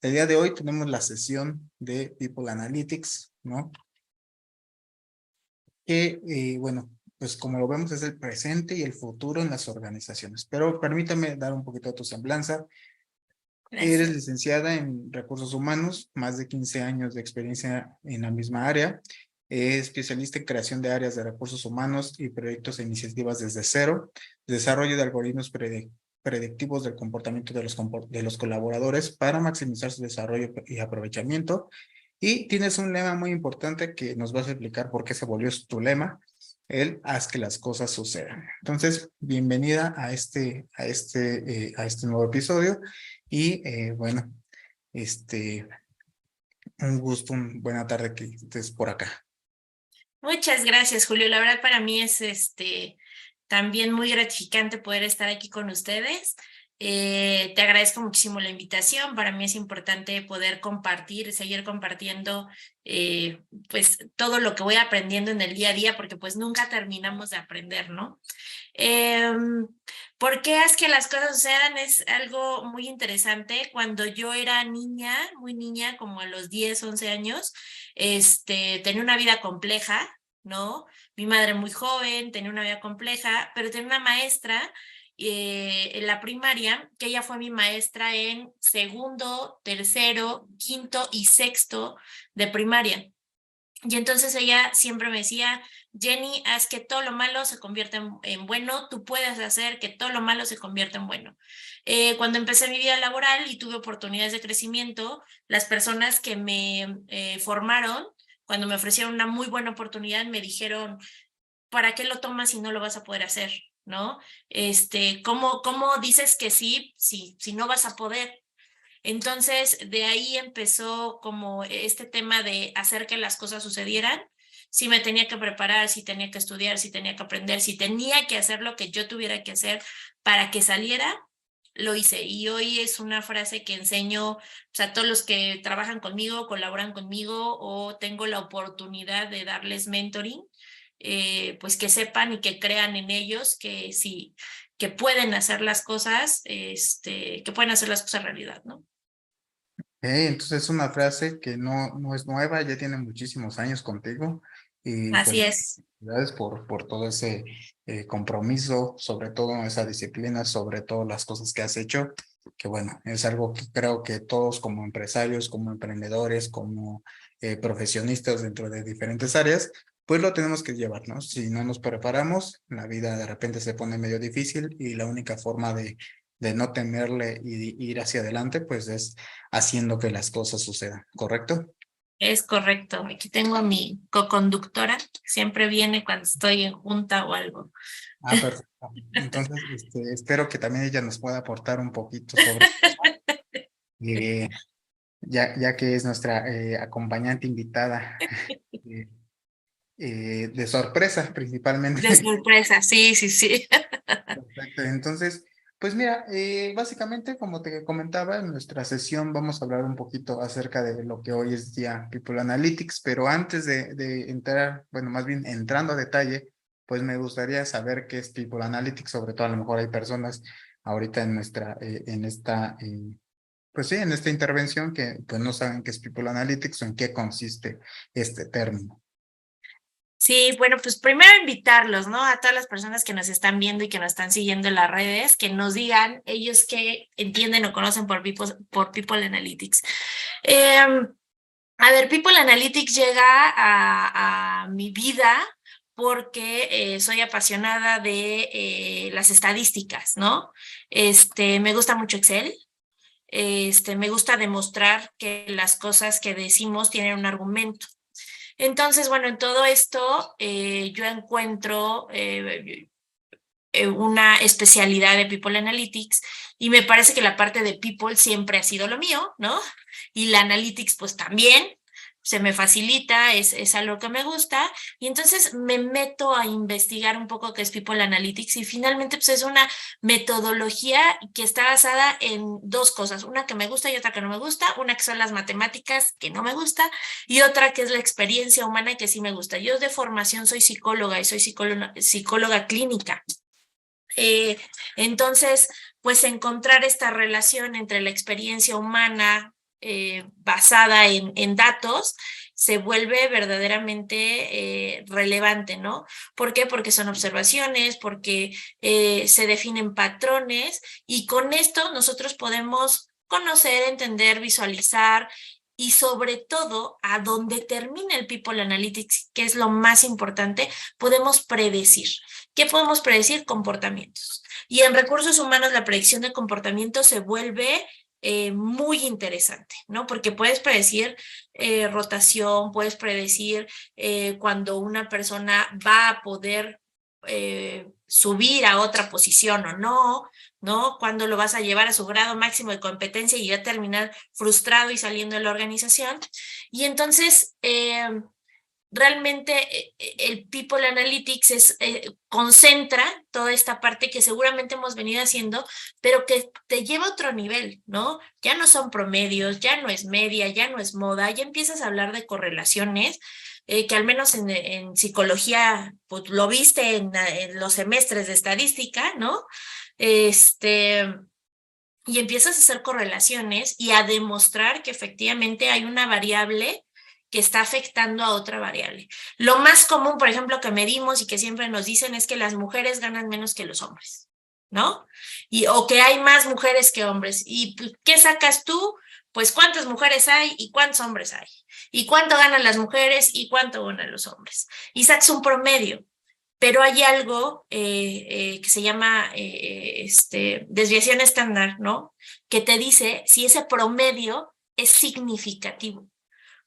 El día de hoy tenemos la sesión de People Analytics, ¿no? Que, bueno, pues como lo vemos es el presente y el futuro en las organizaciones. Pero permítame dar un poquito de tu semblanza. Eres Gracias. licenciada en Recursos Humanos, más de 15 años de experiencia en la misma área. Es especialista en creación de áreas de recursos humanos y proyectos e iniciativas desde cero, desarrollo de algoritmos predictivos del comportamiento de los colaboradores para maximizar su desarrollo y aprovechamiento. Y tienes un lema muy importante que nos vas a explicar por qué se volvió tu lema, el haz que las cosas sucedan. Entonces, bienvenida a este nuevo episodio. Y bueno, este, un gusto, una buena tarde que estés por acá. Muchas gracias, Julio. La verdad para mí es también muy gratificante poder estar aquí con ustedes. Te agradezco muchísimo la invitación. Para mí es importante poder compartir, seguir compartiendo pues todo lo que voy aprendiendo en el día a día, porque pues nunca terminamos de aprender, ¿no? ¿Por qué es que las cosas sucedan? Es algo muy interesante. Cuando yo era niña, muy niña, como a los 10, 11 años, tenía una vida compleja, ¿no? Mi madre muy joven, tenía una vida compleja, pero tenía una maestra en la primaria, que ella fue mi maestra en segundo, tercero, quinto y sexto de primaria. Y entonces ella siempre me decía, Jenny, haz que todo lo malo se convierta en bueno, tú puedes hacer que todo lo malo se convierta en bueno. Cuando empecé mi vida laboral y tuve oportunidades de crecimiento, las personas que me formaron, cuando me ofrecieron una muy buena oportunidad, me dijeron, ¿para qué lo tomas si no lo vas a poder hacer? ¿No? ¿Cómo dices que sí si no vas a poder? Entonces, de ahí empezó como este tema de hacer que las cosas sucedieran. Si me tenía que preparar, si tenía que estudiar, si tenía que aprender, si tenía que hacer lo que yo tuviera que hacer para que saliera, lo hice. Y hoy es una frase que enseño, a todos los que trabajan conmigo, colaboran conmigo o tengo la oportunidad de darles mentoring, pues que sepan y que crean en ellos que sí, que pueden hacer las cosas, que pueden hacer las cosas realidad, ¿no? Entonces es una frase que no es nueva, ya tiene muchísimos años contigo y Así pues es. gracias por todo ese compromiso, sobre todo esa disciplina, sobre todo las cosas que has hecho, que bueno, es algo que creo que todos como empresarios, como emprendedores, como profesionistas dentro de diferentes áreas, pues lo tenemos que llevar, ¿no? Si no nos preparamos, la vida de repente se pone medio difícil y la única forma de no temerle y ir hacia adelante, pues es haciendo que las cosas sucedan, ¿correcto? Es correcto. Aquí tengo a mi coconductora, que siempre viene cuando estoy en junta o algo. Ah, perfecto. Entonces, espero que también ella nos pueda aportar un poquito sobre, eh, ya que es nuestra acompañante invitada eh, de sorpresa De principalmente. sorpresa, sí, sí, sí. Perfecto. Entonces, pues mira, básicamente como te comentaba, en nuestra sesión vamos a hablar un poquito acerca de lo que hoy es día People Analytics, pero antes de entrar, bueno, más bien entrando a detalle, pues me gustaría saber qué es People Analytics, sobre todo a lo mejor hay personas ahorita pues sí, en esta intervención que pues no saben qué es People Analytics o en qué consiste este término. Sí, bueno, pues primero invitarlos, ¿no? A todas las personas que nos están viendo y que nos están siguiendo en las redes, que nos digan ellos qué entienden o conocen por People Analytics. A ver, People Analytics llega a mi vida porque soy apasionada de las estadísticas, ¿no? Me gusta mucho Excel. Me gusta demostrar que las cosas que decimos tienen un argumento. Entonces, bueno, en todo esto yo encuentro una especialidad de People Analytics y me parece que la parte de People siempre ha sido lo mío, ¿no? Y la Analytics pues también se me facilita, es algo que me gusta y entonces me meto a investigar un poco qué es People Analytics y finalmente pues es una metodología que está basada en dos cosas, una que me gusta y otra que no me gusta, una que son las matemáticas que no me gusta y otra que es la experiencia humana que sí me gusta. Yo de formación soy psicóloga y soy psicóloga clínica. Entonces, pues encontrar esta relación entre la experiencia humana, basada en datos, se vuelve verdaderamente relevante, ¿no? ¿Por qué? Porque son observaciones, porque se definen patrones y con esto nosotros podemos conocer, entender, visualizar y sobre todo a donde termina el People Analytics, que es lo más importante, podemos predecir. ¿Qué podemos predecir? Comportamientos. Y en recursos humanos la predicción de comportamiento se vuelve muy interesante, ¿no? Porque puedes predecir rotación, puedes predecir cuando una persona va a poder subir a otra posición o no, ¿no? Cuándo lo vas a llevar a su grado máximo de competencia y ya terminar frustrado y saliendo de la organización. Y entonces, realmente el People Analytics concentra toda esta parte que seguramente hemos venido haciendo, pero que te lleva a otro nivel, ¿no? Ya no son promedios, ya no es media, ya no es moda, ya empiezas a hablar de correlaciones, que al menos en psicología, pues lo viste en los semestres de estadística, ¿no? Y empiezas a hacer correlaciones y a demostrar que efectivamente hay una variable que está afectando a otra variable. Lo más común, por ejemplo, que medimos y que siempre nos dicen es que las mujeres ganan menos que los hombres, ¿no? O que hay más mujeres que hombres. ¿Y qué sacas tú? Pues cuántas mujeres hay y cuántos hombres hay. Y cuánto ganan las mujeres y cuánto ganan los hombres. Y sacas un promedio. Pero hay algo que se llama desviación estándar, ¿no? Que te dice si ese promedio es significativo.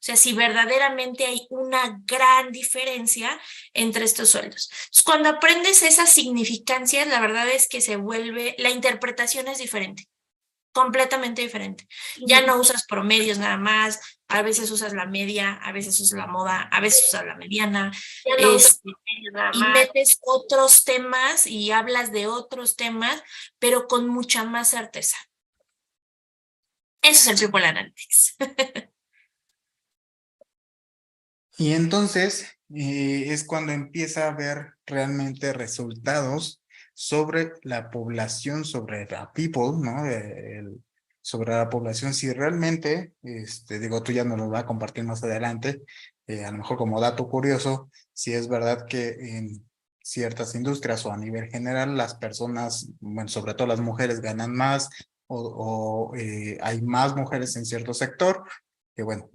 O sea, si verdaderamente hay una gran diferencia entre estos sueldos. Entonces, cuando aprendes esas significancias, la verdad es que se vuelve, la interpretación es diferente, completamente diferente. Ya no usas promedios nada más, a veces usas la media, a veces usas la moda, a veces usas la mediana, y metes otros temas y hablas de otros temas, pero con mucha más certeza. Eso es el People Analytics. Y entonces es cuando empieza a haber realmente resultados sobre la población, sobre la people, ¿no? Sobre la población, si realmente, digo, tú ya nos lo vas a compartir más adelante, a lo mejor como dato curioso, si es verdad que en ciertas industrias o a nivel general, las personas, bueno, sobre todo las mujeres ganan más o hay más mujeres en cierto sector, que bueno,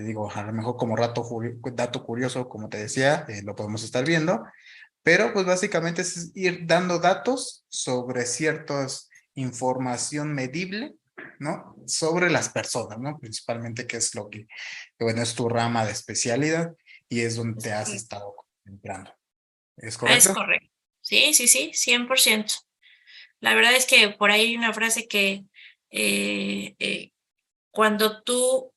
digo, a lo mejor como dato curioso, como te decía, lo podemos estar viendo, pero pues básicamente es ir dando datos sobre ciertas información medible, ¿no? Sobre las personas, ¿no? Principalmente, que es lo que, bueno, es tu rama de especialidad y es donde te has estado concentrando. ¿Es Es correcto? correcto. Sí, sí, sí, 100%. La verdad es que por ahí hay una frase que cuando tú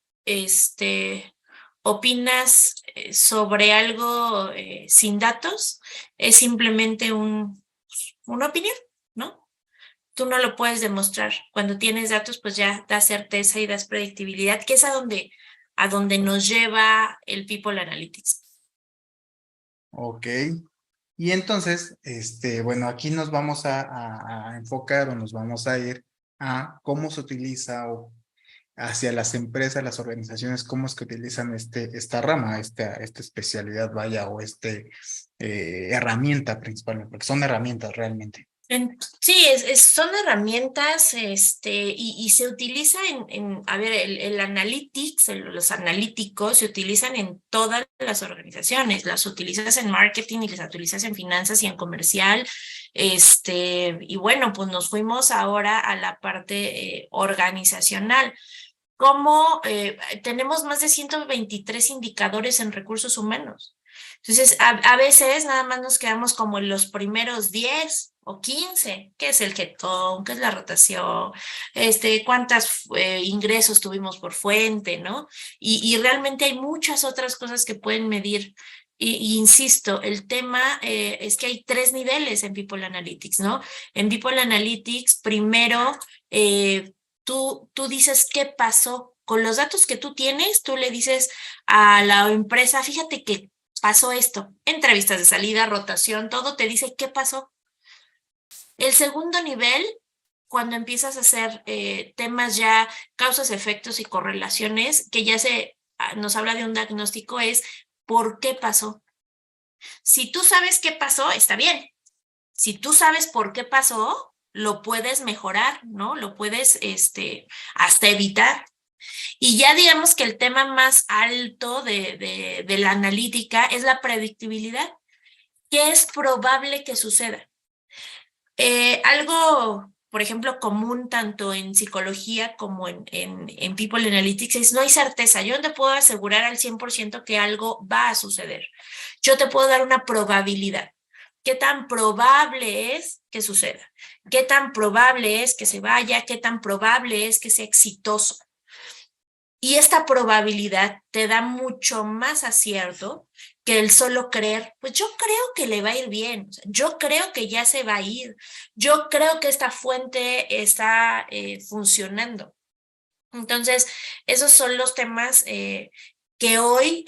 opinas sobre algo sin datos, es simplemente una opinión, ¿no? Tú no lo puedes demostrar. Cuando tienes datos, pues ya das certeza y das predictibilidad, que es a donde nos lleva el People Analytics. Ok. Y entonces, bueno, aquí nos vamos a enfocar o nos vamos a ir a cómo se utiliza o hacia las empresas, las organizaciones, cómo es que utilizan esta rama, esta especialidad, vaya, o herramienta principalmente, porque son herramientas realmente. Sí, son herramientas y se utiliza a ver, el analytics, los analíticos se utilizan en todas las organizaciones, las utilizas en marketing y las utilizas en finanzas y en comercial, y bueno, pues nos fuimos ahora a la parte organizacional. Como tenemos más de 123 indicadores en recursos humanos. Entonces, a veces nada más nos quedamos como en los primeros 10 o 15, que es el headcount, que es la rotación, cuántos ingresos tuvimos por fuente, ¿no? Y realmente hay muchas otras cosas que pueden medir. Y insisto, el tema es que hay 3 niveles en People Analytics, ¿no? En People Analytics, primero, tú dices qué pasó. Con los datos que tú tienes, tú le dices a la empresa, fíjate que pasó esto, entrevistas de salida, rotación, todo te dice qué pasó. El segundo nivel cuando empiezas a hacer temas ya, causas, efectos y correlaciones, que ya nos habla de un diagnóstico, es ¿por qué pasó? Si tú sabes qué pasó, está bien. Si tú sabes por qué pasó, lo puedes mejorar, ¿no? Lo puedes hasta evitar. Y ya digamos que el tema más alto de la analítica es la predictibilidad. ¿Qué es probable que suceda? Algo, por ejemplo, común tanto en psicología como en People Analytics es no hay certeza. Yo no te puedo asegurar al 100% que algo va a suceder. Yo te puedo dar una probabilidad. ¿Qué tan probable es que suceda? ¿Qué tan probable es que se vaya? ¿Qué tan probable es que sea exitoso? Y esta probabilidad te da mucho más acierto que el solo creer, pues yo creo que le va a ir bien, yo creo que ya se va a ir, yo creo que esta fuente está funcionando. Entonces, esos son los temas que hoy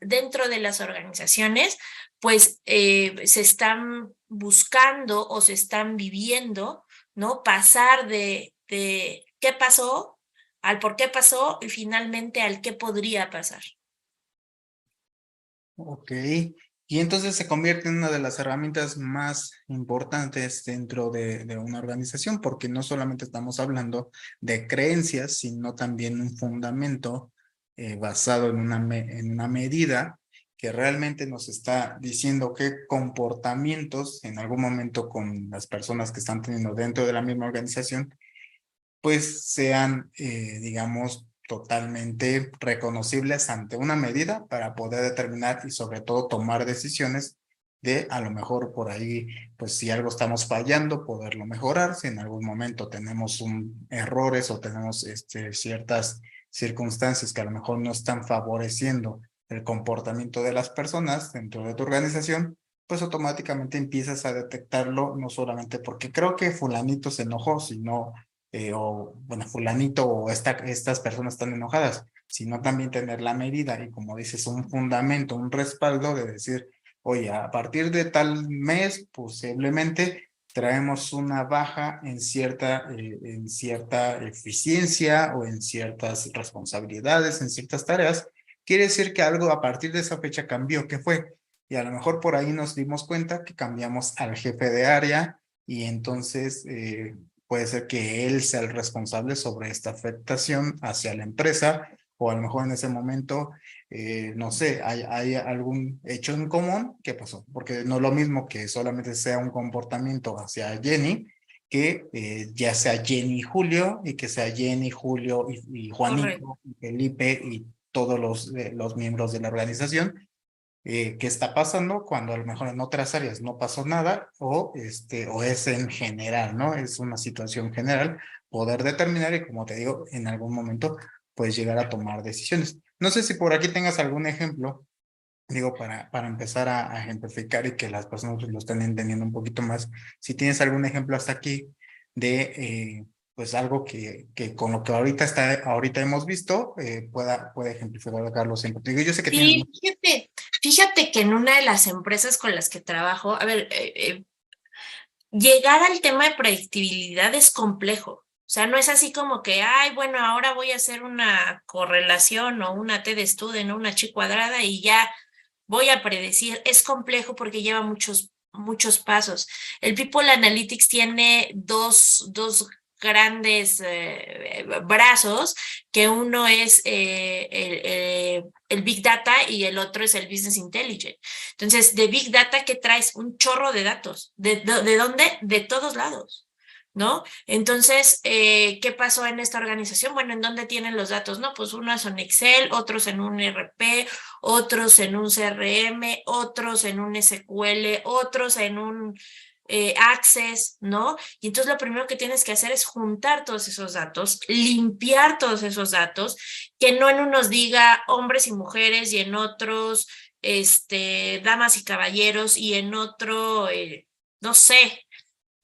dentro de las organizaciones, pues se están buscando o se están viviendo, ¿no? Pasar de qué pasó al por qué pasó y finalmente al qué podría pasar. Ok, y entonces se convierte en una de las herramientas más importantes dentro de una organización, porque no solamente estamos hablando de creencias, sino también un fundamento basado en una medida que realmente nos está diciendo qué comportamientos en algún momento con las personas que están teniendo dentro de la misma organización pues sean, digamos, totalmente reconocibles ante una medida para poder determinar y sobre todo tomar decisiones de a lo mejor por ahí, pues si algo estamos fallando, poderlo mejorar, si en algún momento tenemos errores o tenemos ciertas circunstancias que a lo mejor no están favoreciendo el comportamiento de las personas dentro de tu organización, pues automáticamente empiezas a detectarlo, no solamente porque creo que fulanito se enojó, sino o bueno, fulanito o estas personas están enojadas, sino también tener la medida y como dices, un fundamento, un respaldo de decir, oye, a partir de tal mes posiblemente traemos una baja en cierta eficiencia o en ciertas responsabilidades, en ciertas tareas. Quiere decir que algo a partir de esa fecha cambió. ¿Qué fue? Y a lo mejor por ahí nos dimos cuenta que cambiamos al jefe de área y entonces puede ser que él sea el responsable sobre esta afectación hacia la empresa o a lo mejor en ese momento, no sé, hay algún hecho en común. ¿Qué pasó? Porque no es lo mismo que solamente sea un comportamiento hacia Jenny, que ya sea Jenny y Julio, y que sea Jenny, Julio y Correcto. Juanito, y Felipe y todos los miembros de la organización qué está pasando cuando a lo mejor en otras áreas no pasó nada o es en general, ¿no? Es una situación general, poder determinar y como te digo, en algún momento puedes llegar a tomar decisiones. No sé si por aquí tengas algún ejemplo, digo, para empezar a ejemplificar y que las personas lo estén entendiendo un poquito más. Si tienes algún ejemplo hasta aquí de, pues algo que con lo que ahorita hemos visto, puede ejemplificar Carlos. Digo, yo sé que tienes Sí, fíjate que en una de las empresas con las que trabajo, a ver, llegar al tema de predictibilidad es complejo. O sea, no es así como que, ay, bueno, ahora voy a hacer una correlación o una T de Student o una chi cuadrada y ya voy a predecir. Es complejo porque lleva muchos pasos. El People Analytics tiene dos grandes brazos, que uno es el Big Data y el otro es el Business Intelligence. Entonces, de Big Data, ¿qué traes? Un chorro de datos. ¿De dónde? De todos lados. ¿No? Entonces, ¿qué pasó en esta organización? Bueno, ¿en dónde tienen los datos? No, pues unos son Excel, otros en un ERP, otros en un CRM, otros en un SQL, otros en un Access, ¿no? Y entonces lo primero que tienes que hacer es juntar todos esos datos, limpiar todos esos datos, que no en unos diga hombres y mujeres y en otros, damas y caballeros y en otro, no sé,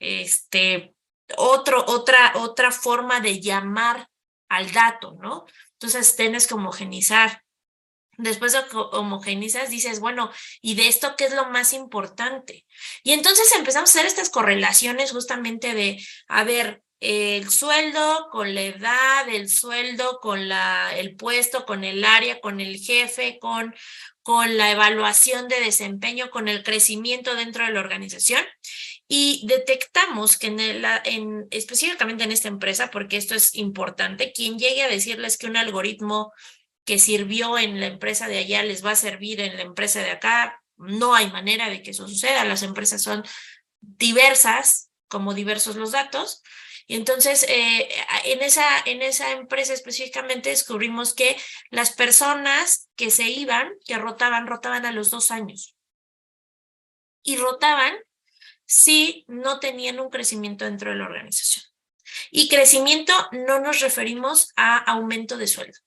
este, otra forma de llamar al dato, ¿no? Entonces tienes que homogenizar. Después de que homogenizas, dices, bueno, ¿y de esto qué es lo más importante? Y entonces empezamos a hacer estas correlaciones justamente de, a ver, el sueldo, con la edad, el sueldo, con el puesto, con el área, con el jefe, con la evaluación de desempeño, con el crecimiento dentro de la organización. Y detectamos que específicamente en esta empresa, porque esto es importante, quien llegue a decirles que un algoritmo que sirvió en la empresa de allá les va a servir en la empresa de acá, no hay manera de que eso suceda. Las empresas son diversas, como diversos los datos. Y entonces, en esa empresa específicamente descubrimos que las personas que se iban, que rotaban a los 2 años. Y rotaban si no tenían un crecimiento dentro de la organización. Y crecimiento no nos referimos a aumento de sueldo.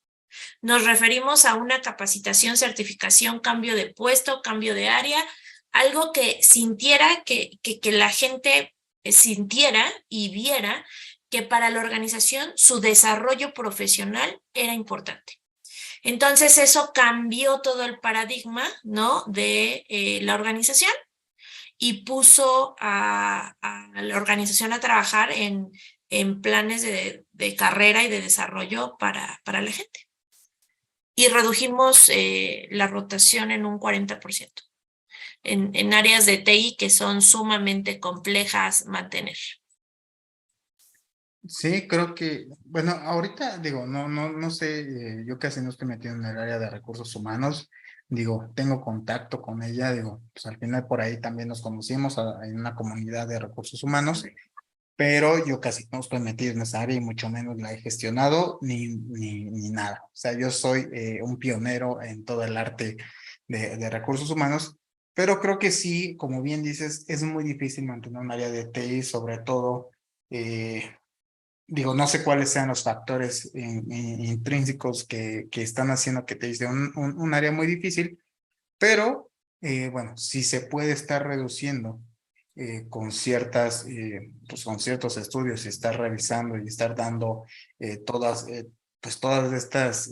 Nos referimos a una capacitación, certificación, cambio de puesto, cambio de área, algo que sintiera, que la gente sintiera y viera que para la organización su desarrollo profesional era importante. Entonces eso cambió todo el paradigma, ¿no?, de la organización, y puso a la organización a trabajar en planes de carrera y de desarrollo para la gente. Y redujimos la rotación en un 40% en áreas de TI que son sumamente complejas mantener. Sí, creo que, bueno, ahorita digo, no sé, yo casi no estoy metido en el área de recursos humanos, digo, tengo contacto con ella, digo, pues al final por ahí también nos conocimos en una comunidad de recursos humanos, pero yo casi no estoy metido en esa área y mucho menos la he gestionado ni nada. O sea, yo soy un pionero en todo el arte de recursos humanos, pero creo que sí, como bien dices, es muy difícil mantener un área de TI, sobre todo, digo, no sé cuáles sean los factores intrínsecos que están haciendo que te dice un área muy difícil, pero bueno, si se puede estar reduciendo pues con ciertos estudios y estar revisando y estar dando pues todas estas,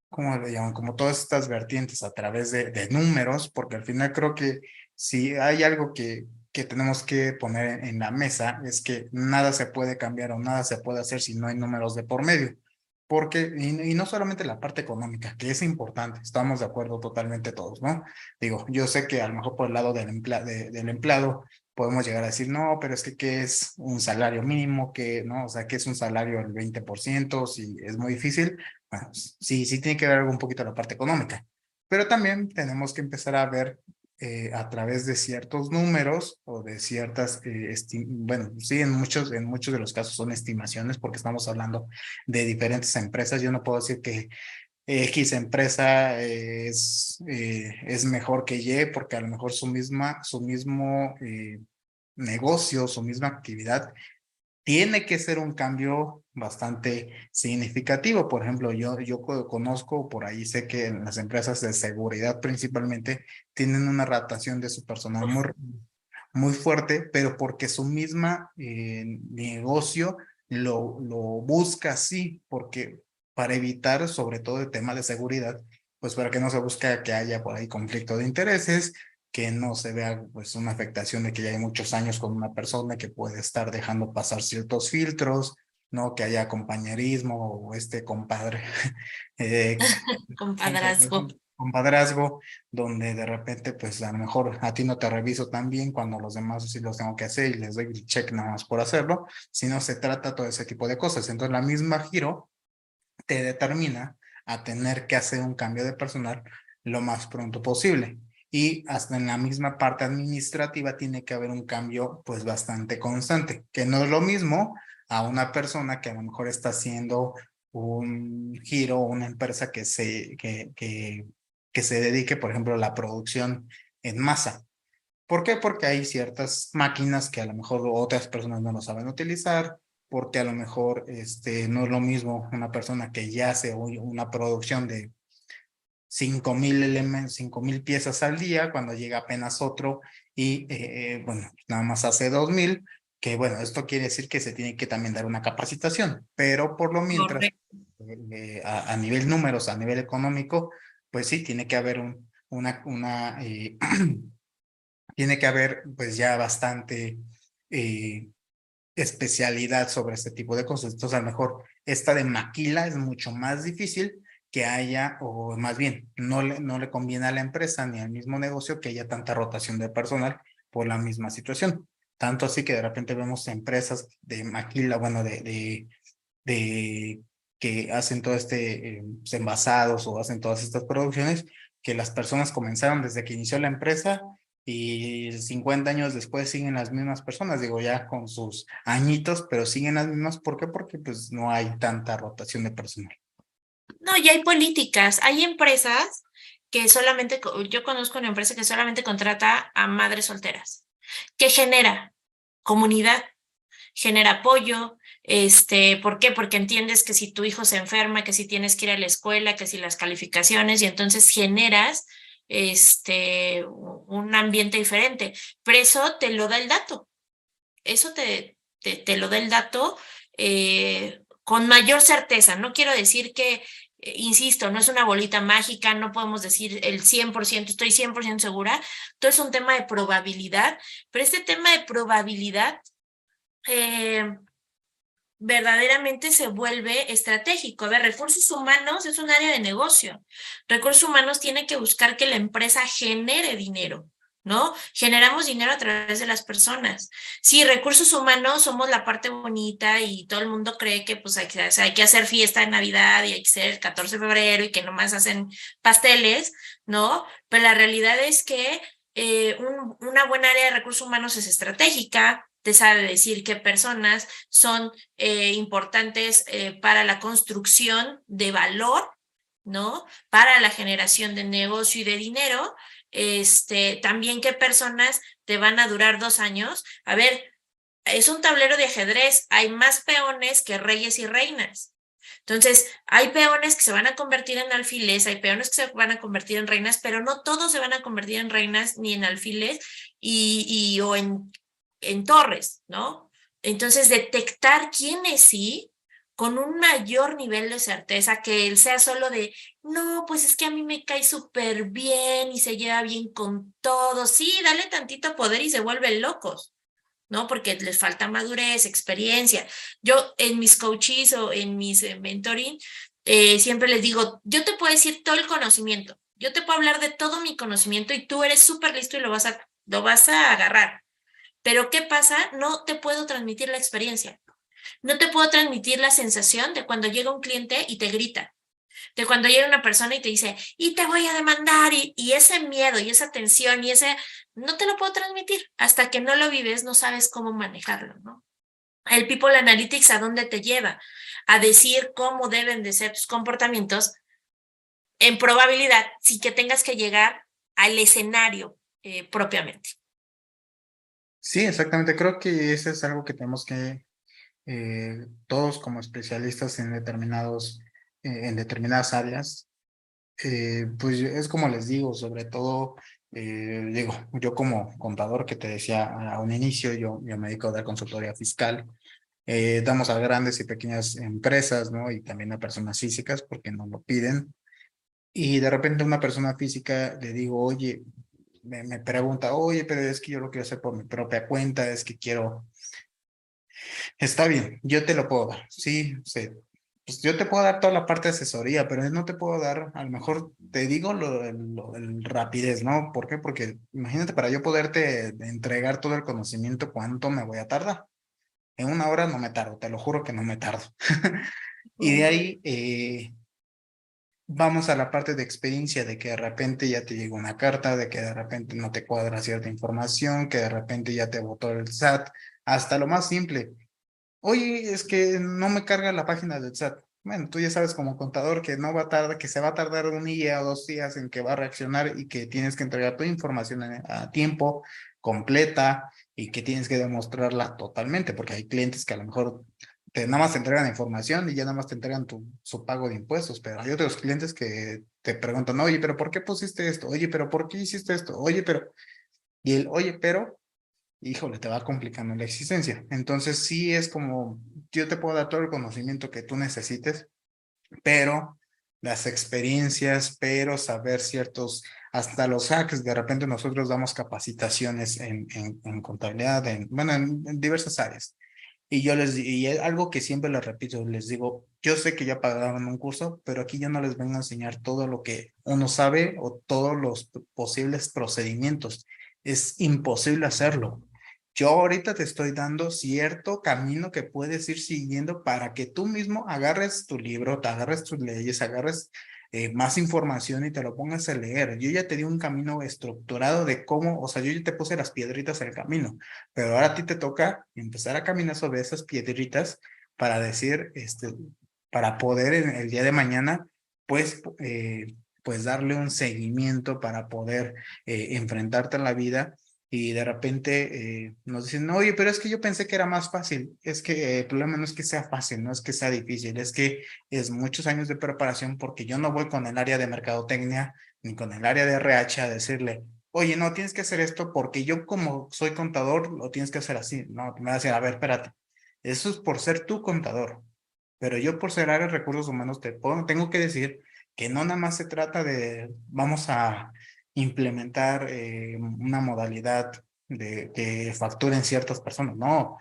¿cómo le llaman? Como todas estas vertientes a través de números, porque al final creo que si hay algo que tenemos que poner en la mesa es que nada se puede cambiar o nada se puede hacer si no hay números de por medio. Porque, y no solamente la parte económica, que es importante, estamos de acuerdo totalmente todos, ¿no? Digo, yo sé que a lo mejor por el lado del empleado podemos llegar a decir, no, pero es que ¿qué es un salario mínimo? ¿Qué, no? O sea, ¿qué es un salario del 20%? Si es muy difícil. Bueno, sí tiene que ver algo un poquito la parte económica, pero también tenemos que empezar a ver a través de ciertos números o de ciertas, bueno, sí, en muchos de los casos son estimaciones porque estamos hablando de diferentes empresas. Yo no puedo decir que X empresa es mejor que Y porque a lo mejor su mismo negocio, su misma actividad tiene que ser un cambio bastante significativo. Por ejemplo, yo conozco, por ahí sé que en las empresas de seguridad principalmente tienen una rotación de su personal muy fuerte, pero porque su misma negocio lo busca así, porque para evitar sobre todo el tema de seguridad, pues para que no se busque que haya por ahí conflicto de intereses, que no se vea pues una afectación de que ya hay muchos años con una persona que puede estar dejando pasar ciertos filtros, no que haya compañerismo o este compadre eh, Compadrazgo. compadrazgo, donde de repente, pues a lo mejor a ti no te reviso tan bien cuando los demás sí los tengo que hacer y les doy el check nada más por hacerlo, si no se trata todo ese tipo de cosas. Entonces la misma giro te determina a tener que hacer un cambio de personal lo más pronto posible. Y hasta en la misma parte administrativa tiene que haber un cambio pues bastante constante, que no es lo mismo a una persona que a lo mejor está haciendo un giro o una empresa que se dedique, por ejemplo, a la producción en masa. ¿Por qué? Porque hay ciertas máquinas que a lo mejor otras personas no lo saben utilizar, porque a lo mejor no es lo mismo una persona que ya hace una producción de 5,000 elementos, 5,000 piezas al día, cuando llega apenas otro y, bueno, nada más hace 2,000, que bueno, esto quiere decir que se tiene que también dar una capacitación, pero por lo mientras, Correcto. a nivel números, a nivel económico, pues sí, tiene que haber tiene que haber pues ya bastante especialidad sobre este tipo de cosas. Entonces, a lo mejor esta de maquila es mucho más difícil que haya, o más bien, no le conviene a la empresa ni al mismo negocio que haya tanta rotación de personal por la misma situación. Tanto así que de repente vemos empresas de maquila, bueno, de que hacen todo pues, envasados o hacen todas estas producciones, que las personas comenzaron desde que inició la empresa y 50 años después siguen las mismas personas, digo ya con sus añitos, pero siguen las mismas. ¿Por qué? Porque pues no hay tanta rotación de personal. No, y hay políticas, hay empresas que solamente, yo conozco una empresa que solamente contrata a madres solteras, que genera comunidad, genera apoyo. ¿Por qué? Porque entiendes que si tu hijo se enferma, que si tienes que ir a la escuela, que si las calificaciones, y entonces generas un ambiente diferente. Pero eso te lo da el dato. Eso te lo da el dato con mayor certeza. No quiero decir que, insisto, no es una bolita mágica, no podemos decir el 100%, estoy 100% segura. Todo es un tema de probabilidad, pero este tema de probabilidad eh, verdaderamente se vuelve estratégico. A ver, recursos humanos es un área de negocio. Recursos humanos tiene que buscar que la empresa genere dinero, ¿no? Generamos dinero a través de las personas. Sí, recursos humanos somos la parte bonita y todo el mundo cree que pues hay que hacer fiesta de Navidad y hay que ser el 14 de febrero y que nomás hacen pasteles, ¿no? Pero la realidad es que una buena área de recursos humanos es estratégica, te sabe decir qué personas son importantes para la construcción de valor, ¿no? Para la generación de negocio y de dinero. También qué personas te van a durar 2 años. A ver, es un tablero de ajedrez, hay más peones que reyes y reinas. Entonces, hay peones que se van a convertir en alfiles, hay peones que se van a convertir en reinas, pero no todos se van a convertir en reinas ni en alfiles o en torres, ¿no? Entonces, detectar quiénes sí con un mayor nivel de certeza que él sea solo de, no, pues es que a mí me cae súper bien y se lleva bien con todos. Sí, dale tantito poder y se vuelven locos, ¿no? Porque les falta madurez, experiencia. Yo en mis coaches o en mis mentoring, siempre les digo, yo te puedo decir todo el conocimiento, yo te puedo hablar de todo mi conocimiento y tú eres súper listo y lo vas a agarrar. Pero ¿qué pasa? No te puedo transmitir la experiencia. No te puedo transmitir la sensación de cuando llega un cliente y te grita, de cuando llega una persona y te dice, y te voy a demandar, y ese miedo y esa tensión y ese, no te lo puedo transmitir. Hasta que no lo vives, no sabes cómo manejarlo, ¿no? El People Analytics, ¿a dónde te lleva? A decir cómo deben de ser tus comportamientos en probabilidad, sin que tengas que llegar al escenario propiamente. Sí, exactamente. Creo que eso es algo que tenemos que todos como especialistas en en determinadas áreas, pues es como les digo, sobre todo, digo, yo como contador que te decía a un inicio, yo me dedico a dar consultoría fiscal, damos a grandes y pequeñas empresas, ¿no? Y también a personas físicas porque nos lo piden. Y de repente a una persona física le digo, oye, me pregunta, oye, pero es que yo lo quiero hacer por mi propia cuenta, es que quiero. Está bien, yo te lo puedo dar, sí, sí. Pues yo te puedo dar toda la parte de asesoría, pero no te puedo dar, a lo mejor te digo el rapidez, ¿no? ¿Por qué? Porque imagínate, para yo poderte entregar todo el conocimiento, ¿cuánto me voy a tardar? En 1 hora no me tardo, te lo juro que no me tardo. Y de ahí vamos a la parte de experiencia, de que de repente ya te llega una carta, de que de repente no te cuadra cierta información, que de repente ya te votó el SAT, hasta lo más simple. Oye, es que no me carga la página del SAT. Bueno, tú ya sabes como contador que no va a tardar, que se va a tardar 1 día o 2 días en que va a reaccionar y que tienes que entregar tu información a tiempo, completa, y que tienes que demostrarla totalmente, porque hay clientes que a lo mejor nada más te entregan información y ya nada más te entregan su pago de impuestos, pero hay otros clientes que te preguntan, oye, pero ¿por qué pusiste esto? Oye, pero ¿por qué hiciste esto? Oye, pero, y el, oye, pero híjole, te va complicando la existencia. Entonces sí es como, yo te puedo dar todo el conocimiento que tú necesites, pero las experiencias, pero saber ciertos, hasta los hacks, de repente nosotros damos capacitaciones en contabilidad, bueno, en diversas áreas. Y y es algo que siempre les repito, les digo, yo sé que ya pagaron un curso, pero aquí yo no les vengo a enseñar todo lo que uno sabe o todos los posibles procedimientos. Es imposible hacerlo. Yo ahorita te estoy dando cierto camino que puedes ir siguiendo para que tú mismo agarres tu libro, te agarres tus leyes, agarres más información y te lo pongas a leer. Yo ya te di un camino estructurado de cómo, o sea, yo ya te puse las piedritas en el camino, pero ahora a ti te toca empezar a caminar sobre esas piedritas para decir, para poder en el día de mañana, pues, pues darle un seguimiento para poder enfrentarte a la vida. Y de repente nos dicen, no, oye, pero es que yo pensé que era más fácil. Es que el problema no es que sea fácil, no es que sea difícil, es que es muchos años de preparación porque yo no voy con el área de mercadotecnia ni con el área de RH a decirle, oye, no, tienes que hacer esto porque yo como soy contador, lo tienes que hacer así. No, me va a decir, a ver, espérate, eso es por ser tu contador, pero yo por ser área de recursos humanos tengo que decir que no nada más se trata de, vamos a implementar una modalidad de que facturen ciertas personas. No,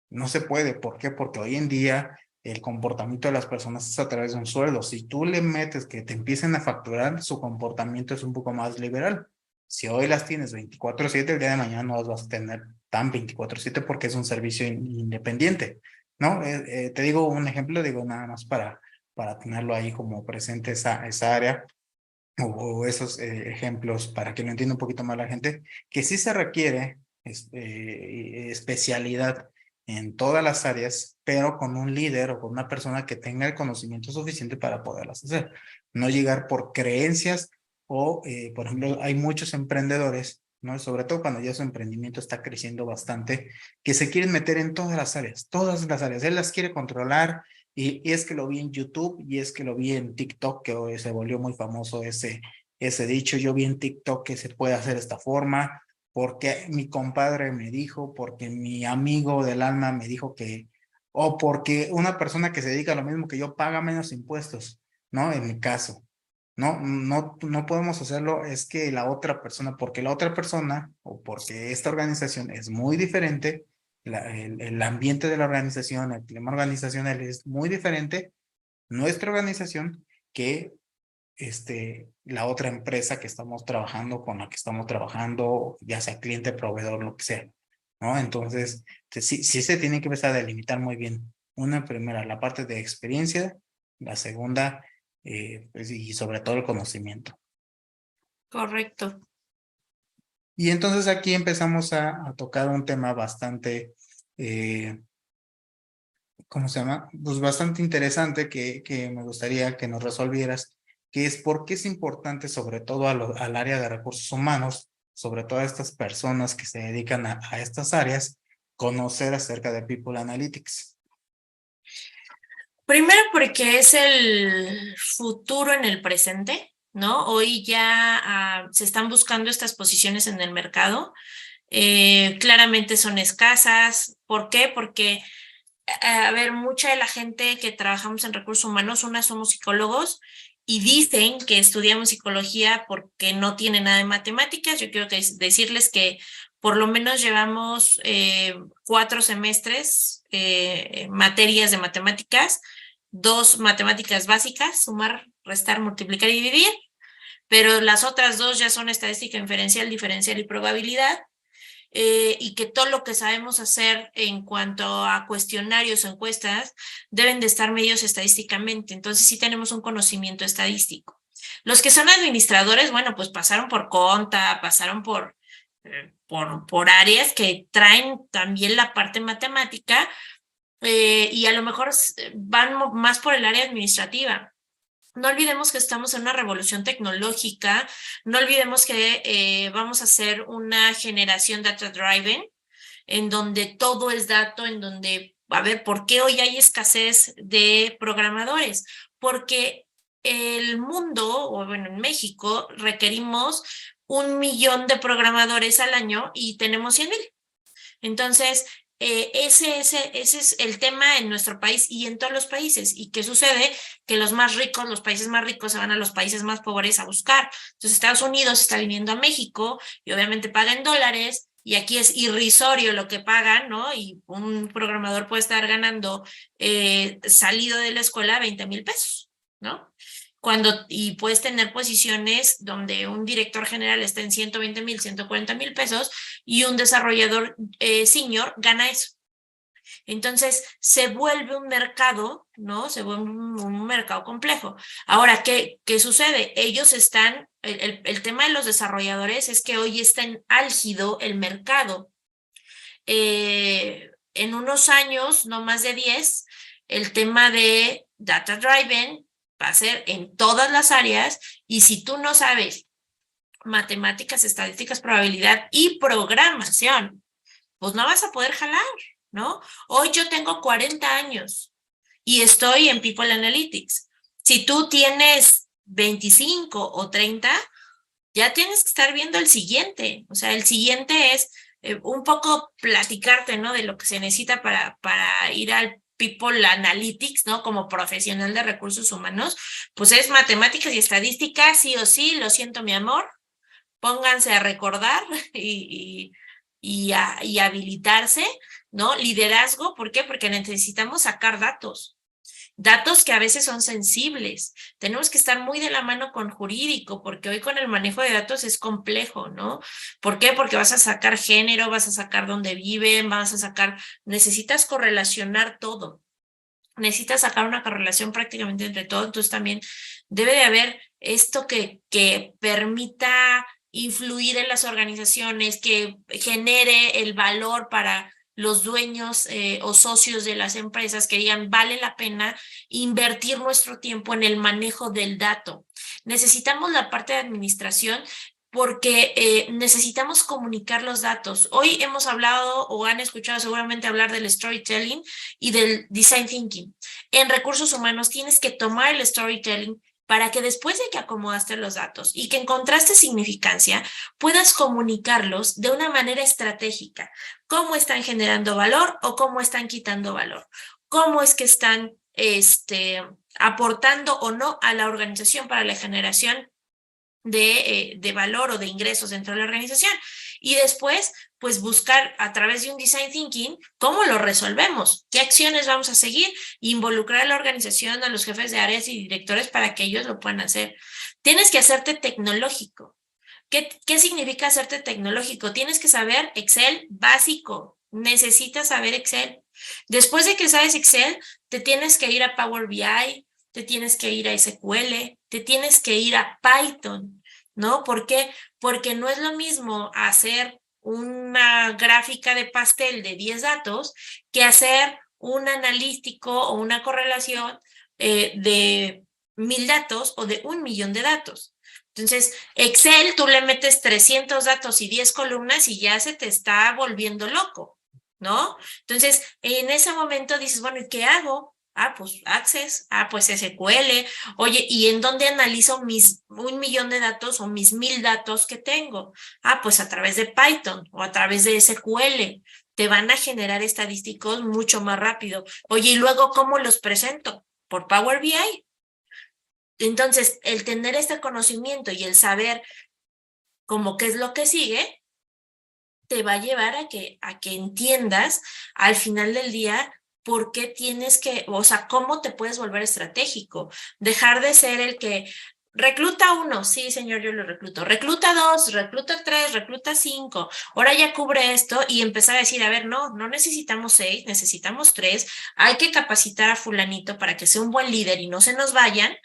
no se puede. ¿Por qué? Porque hoy en día el comportamiento de las personas es a través de un sueldo. Si tú le metes que te empiecen a facturar, su comportamiento es un poco más liberal. Si hoy las tienes 24/7, el día de mañana no las vas a tener tan 24/7 porque es un servicio independiente, ¿no? Te digo un ejemplo, digo nada más para tenerlo ahí como presente esa área o esos ejemplos para que lo entienda un poquito más la gente, que sí se requiere especialidad en todas las áreas, pero con un líder o con una persona que tenga el conocimiento suficiente para poderlas hacer. No llegar por creencias o, por ejemplo, hay muchos emprendedores, ¿no? Sobre todo cuando ya su emprendimiento está creciendo bastante, que se quieren meter en todas las áreas, todas las áreas. Él las quiere controlar y es que lo vi en YouTube y es que lo vi en TikTok, que hoy se volvió muy famoso ese dicho. Yo vi en TikTok que se puede hacer de esta forma, porque mi compadre me dijo, porque mi amigo del alma me dijo que, o porque una persona que se dedica a lo mismo que yo paga menos impuestos, ¿no? En mi caso. No podemos hacerlo, es que la otra persona, porque la otra persona o porque esta organización es muy diferente, el ambiente de la organización, el clima organizacional es muy diferente, nuestra organización, que la otra empresa que estamos trabajando, con la que estamos trabajando, ya sea cliente, proveedor, lo que sea, ¿no? Entonces, sí se tiene que empezar a delimitar muy bien. Una primera, la parte de experiencia, la segunda, pues, y sobre todo el conocimiento. Correcto. Y entonces aquí empezamos a tocar un tema bastante, ¿cómo se llama? Pues bastante interesante que me gustaría que nos resolvieras, que es por qué es importante, sobre todo al área de recursos humanos, sobre todo a estas personas que se dedican a estas áreas, conocer acerca de People Analytics. Primero porque es el futuro en el presente, ¿no? Hoy ya se están buscando estas posiciones en el mercado. Claramente son escasas. ¿Por qué? Porque, a ver, mucha de la gente que trabajamos en recursos humanos, unas somos psicólogos y dicen que estudiamos psicología porque no tiene nada de matemáticas. Yo quiero decirles que por lo menos llevamos 4 semestres, materias de matemáticas, 2 matemáticas básicas, sumar, restar, multiplicar y dividir, pero las otras 2 ya son estadística inferencial, diferencial y probabilidad. Y que todo lo que sabemos hacer en cuanto a cuestionarios o encuestas deben de estar medidos estadísticamente. Entonces sí tenemos un conocimiento estadístico. Los que son administradores, bueno, pues pasaron por conta, pasaron por áreas que traen también la parte matemática, y a lo mejor van más por el área administrativa. No olvidemos que estamos en una revolución tecnológica, no olvidemos que vamos a hacer una generación data driven, en donde todo es dato, en donde, a ver, ¿por qué hoy hay escasez de programadores? Porque el mundo, o bueno, en México, requerimos 1 millón de programadores al año y tenemos 100,000. Entonces, ese es el tema en nuestro país y en todos los países. ¿Y qué sucede? Que los más ricos, los países más ricos se van a los países más pobres a buscar. Entonces, Estados Unidos está viniendo a México y obviamente paga en dólares y aquí es irrisorio lo que pagan, ¿no? Y un programador puede estar ganando salido de la escuela 20,000 pesos, ¿no? Y puedes tener posiciones donde un director general está en 120,000, 140,000 pesos y un desarrollador senior gana eso. Entonces se vuelve un mercado, ¿no? Se vuelve un mercado complejo. Ahora, ¿qué sucede? Ellos están, el tema de los desarrolladores es que hoy está en álgido el mercado. En unos años, no más de 10, el tema de data driven va a ser en todas las áreas, y si tú no sabes matemáticas, estadísticas, probabilidad y programación, pues no vas a poder jalar, ¿no? Hoy yo tengo 40 años y estoy en People Analytics. Si tú tienes 25 o 30, ya tienes que estar viendo el siguiente. O sea, el siguiente es un poco platicarte, ¿no? De lo que se necesita para ir al People Analytics, ¿no? Como profesional de recursos humanos, pues es matemáticas y estadística, sí o sí, lo siento, mi amor, pónganse a recordar y habilitarse, ¿no? Liderazgo, ¿por qué? Porque necesitamos sacar datos que a veces son sensibles. Tenemos que estar muy de la mano con jurídico, porque hoy con el manejo de datos es complejo, ¿no? ¿Por qué? Porque vas a sacar género, vas a sacar dónde viven, necesitas correlacionar todo. Necesitas sacar una correlación prácticamente entre todo, entonces también debe de haber esto que permita influir en las organizaciones, que genere el valor para los dueños o socios de las empresas, que digan, vale la pena invertir nuestro tiempo en el manejo del dato. Necesitamos la parte de administración porque necesitamos comunicar los datos. Hoy hemos hablado o han escuchado seguramente hablar del storytelling y del design thinking. En recursos humanos tienes que tomar el storytelling para que después de que acomodaste los datos y que encontraste significancia, puedas comunicarlos de una manera estratégica. ¿Cómo están generando valor o cómo están quitando valor? ¿Cómo es que están aportando o no a la organización para la generación de valor o de ingresos dentro de la organización? Y después, pues buscar a través de un design thinking cómo lo resolvemos, qué acciones vamos a seguir, involucrar a la organización, a los jefes de áreas y directores para que ellos lo puedan hacer. Tienes que hacerte tecnológico. ¿Qué significa hacerte tecnológico? Tienes que saber Excel básico, necesitas saber Excel. Después de que sabes Excel, te tienes que ir a Power BI, te tienes que ir a SQL, te tienes que ir a Python, ¿no? ¿Por qué? Porque no es lo mismo hacer una gráfica de pastel de 10 datos que hacer un analítico o una correlación de 1,000 datos o de 1,000,000 de datos. Entonces, Excel, tú le metes 300 datos y 10 columnas y ya se te está volviendo loco, ¿no? Entonces, en ese momento dices, bueno, ¿y qué hago? Pues Access, pues SQL. Oye, ¿y en dónde analizo mis 1,000,000 de datos o mis 1,000 datos que tengo? Pues a través de Python o a través de SQL. Te van a generar estadísticos mucho más rápido. Oye, ¿y luego cómo los presento? Por Power BI. Entonces, el tener este conocimiento y el saber cómo qué es lo que sigue, te va a llevar a que entiendas al final del día por qué tienes que, o sea, cómo te puedes volver estratégico. Dejar de ser el que recluta 1, sí, señor, yo lo recluto. Recluta 2, recluta 3, recluta 5. Ahora ya cubre esto y empezar a decir, a ver, no necesitamos 6, necesitamos 3. Hay que capacitar a fulanito para que sea un buen líder y no se nos vayan.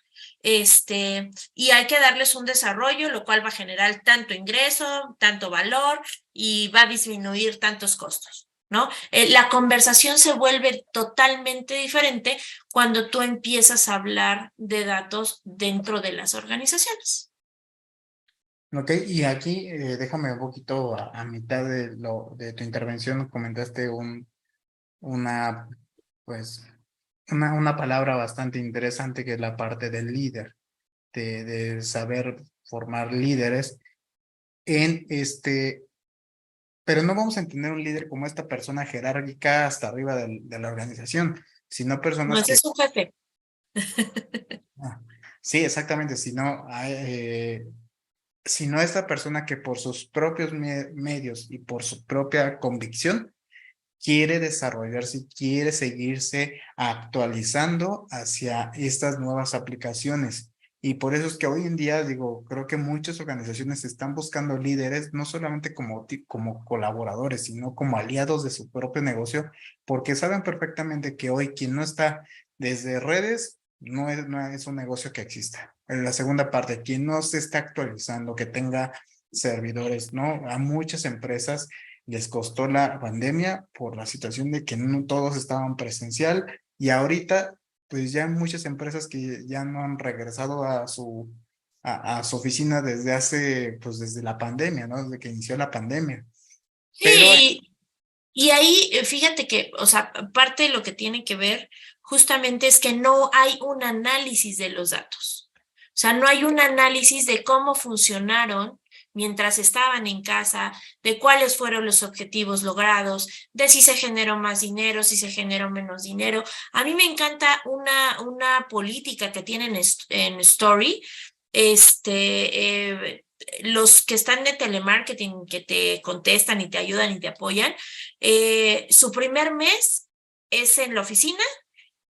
Y hay que darles un desarrollo, lo cual va a generar tanto ingreso, tanto valor y va a disminuir tantos costos, ¿no? La conversación se vuelve totalmente diferente cuando tú empiezas a hablar de datos dentro de las organizaciones. Ok, y aquí déjame un poquito a mitad de tu intervención, comentaste una, pues, una palabra bastante interesante que es la parte del líder, de saber formar líderes en pero no vamos a entender un líder como esta persona jerárquica hasta arriba de la organización, sino No, personas ese que... es un jefe. Ah, sí, exactamente, sino sino esta persona que por sus propios medios y por su propia convicción quiere desarrollarse, quiere seguirse actualizando hacia estas nuevas aplicaciones. Y por eso es que hoy en día, digo, creo que muchas organizaciones están buscando líderes, no solamente como colaboradores, sino como aliados de su propio negocio, porque saben perfectamente que hoy quien no está desde redes, no es un negocio que exista. En la segunda parte, quien no se está actualizando, que tenga servidores, ¿no? A muchas empresas les costó la pandemia por la situación de que no todos estaban presencial y ahorita pues ya hay muchas empresas que ya no han regresado a su oficina desde pues desde la pandemia, ¿no? Desde que inició la pandemia. Pero Sí, y ahí fíjate que, o sea, parte de lo que tiene que ver justamente es que no hay un análisis de los datos. O sea, no hay un análisis de cómo funcionaron mientras estaban en casa, de cuáles fueron los objetivos logrados, de si se generó más dinero, si se generó menos dinero. A mí me encanta una política que tienen en Story, los que están de telemarketing, que te contestan y te ayudan y te apoyan, su primer mes es en la oficina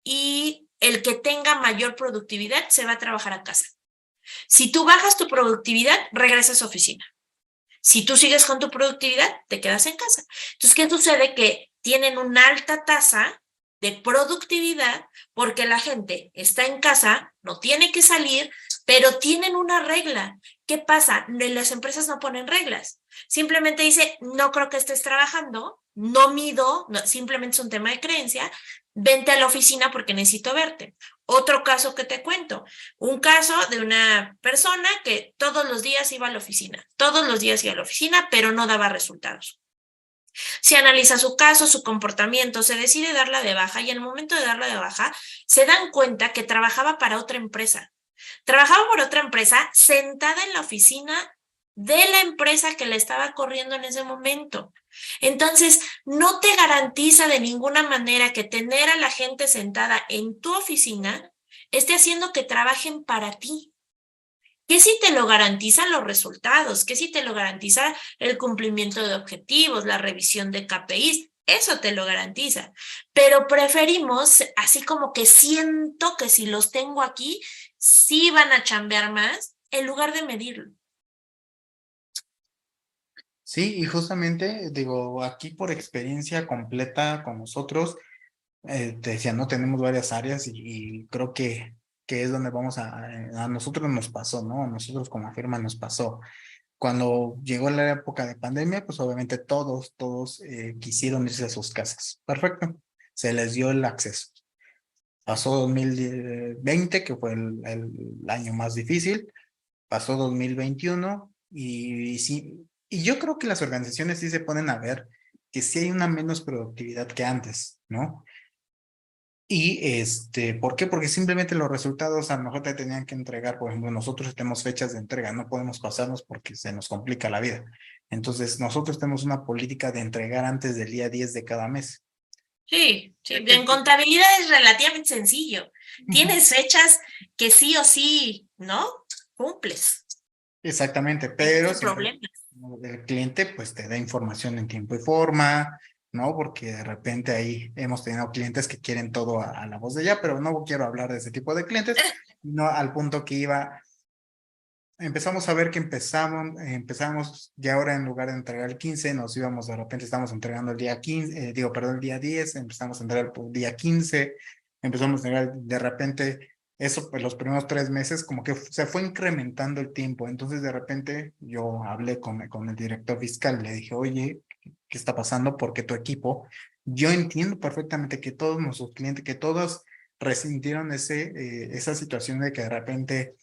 y el que tenga mayor productividad se va a trabajar a casa. Si tú bajas tu productividad, regresas a oficina. Si tú sigues con tu productividad, te quedas en casa. Entonces, ¿qué sucede? Que tienen una alta tasa de productividad porque la gente está en casa, no tiene que salir, pero tienen una regla. ¿Qué pasa? Las empresas no ponen reglas. Simplemente dice, no creo que estés trabajando, no mido, no, simplemente es un tema de creencia, vente a la oficina porque necesito verte. Otro caso que te cuento, un caso de una persona que todos los días iba a la oficina, todos los días iba a la oficina, pero no daba resultados. Se analiza su caso, su comportamiento, se decide darla de baja y en el momento de darla de baja se dan cuenta que trabajaba para otra empresa. Trabajaba por otra empresa sentada en la oficina de la empresa que le estaba corriendo en ese momento. Entonces, no te garantiza de ninguna manera que tener a la gente sentada en tu oficina esté haciendo que trabajen para ti. ¿Qué si te lo garantizan los resultados? ¿Qué si te lo garantiza el cumplimiento de objetivos, la revisión de KPIs? Eso te lo garantiza. Pero preferimos, así como que siento que si los tengo aquí, sí van a chambear más, en lugar de medirlo. sí, y justamente digo, aquí por experiencia completa con nosotros, te decía, no tenemos varias áreas y creo que es donde a nosotros nos pasó, ¿no? A nosotros como firma nos pasó. Cuando llegó la época de pandemia, pues obviamente todos quisieron irse a sus casas. Perfecto. Se les dio el acceso. Pasó 2020, que fue el año más difícil. Pasó 2021 y sí, y yo creo que las organizaciones sí se ponen a ver que sí hay una menos productividad que antes, ¿no? Y ¿por qué? Porque simplemente los resultados a lo mejor te tenían que entregar, por ejemplo, nosotros tenemos fechas de entrega, no podemos pasarnos porque se nos complica la vida. Entonces, nosotros tenemos una política de entregar antes del día 10 de cada mes. Sí, sí, en contabilidad es relativamente sencillo. Tienes fechas que sí o sí, ¿no? Cumples. Exactamente, Ese es pero el siempre problema. el cliente pues te da información en tiempo y forma, ¿no? Porque de repente ahí hemos tenido clientes que quieren todo a la voz de ella, pero no quiero hablar de ese tipo de clientes, no al punto que iba. Empezamos a ver que empezamos ya ahora en lugar de entregar el 15, nos íbamos de repente, estamos entregando el día 15, perdón, el día 10, empezamos a entregar el día 15, empezamos a entregar de repente, eso pues los primeros 3 meses como que se fue incrementando el tiempo, entonces de repente yo hablé con el director fiscal, le dije, oye, ¿qué está pasando? Porque tu equipo, yo entiendo perfectamente que todos nuestros clientes, que todos resintieron esa situación de que de repente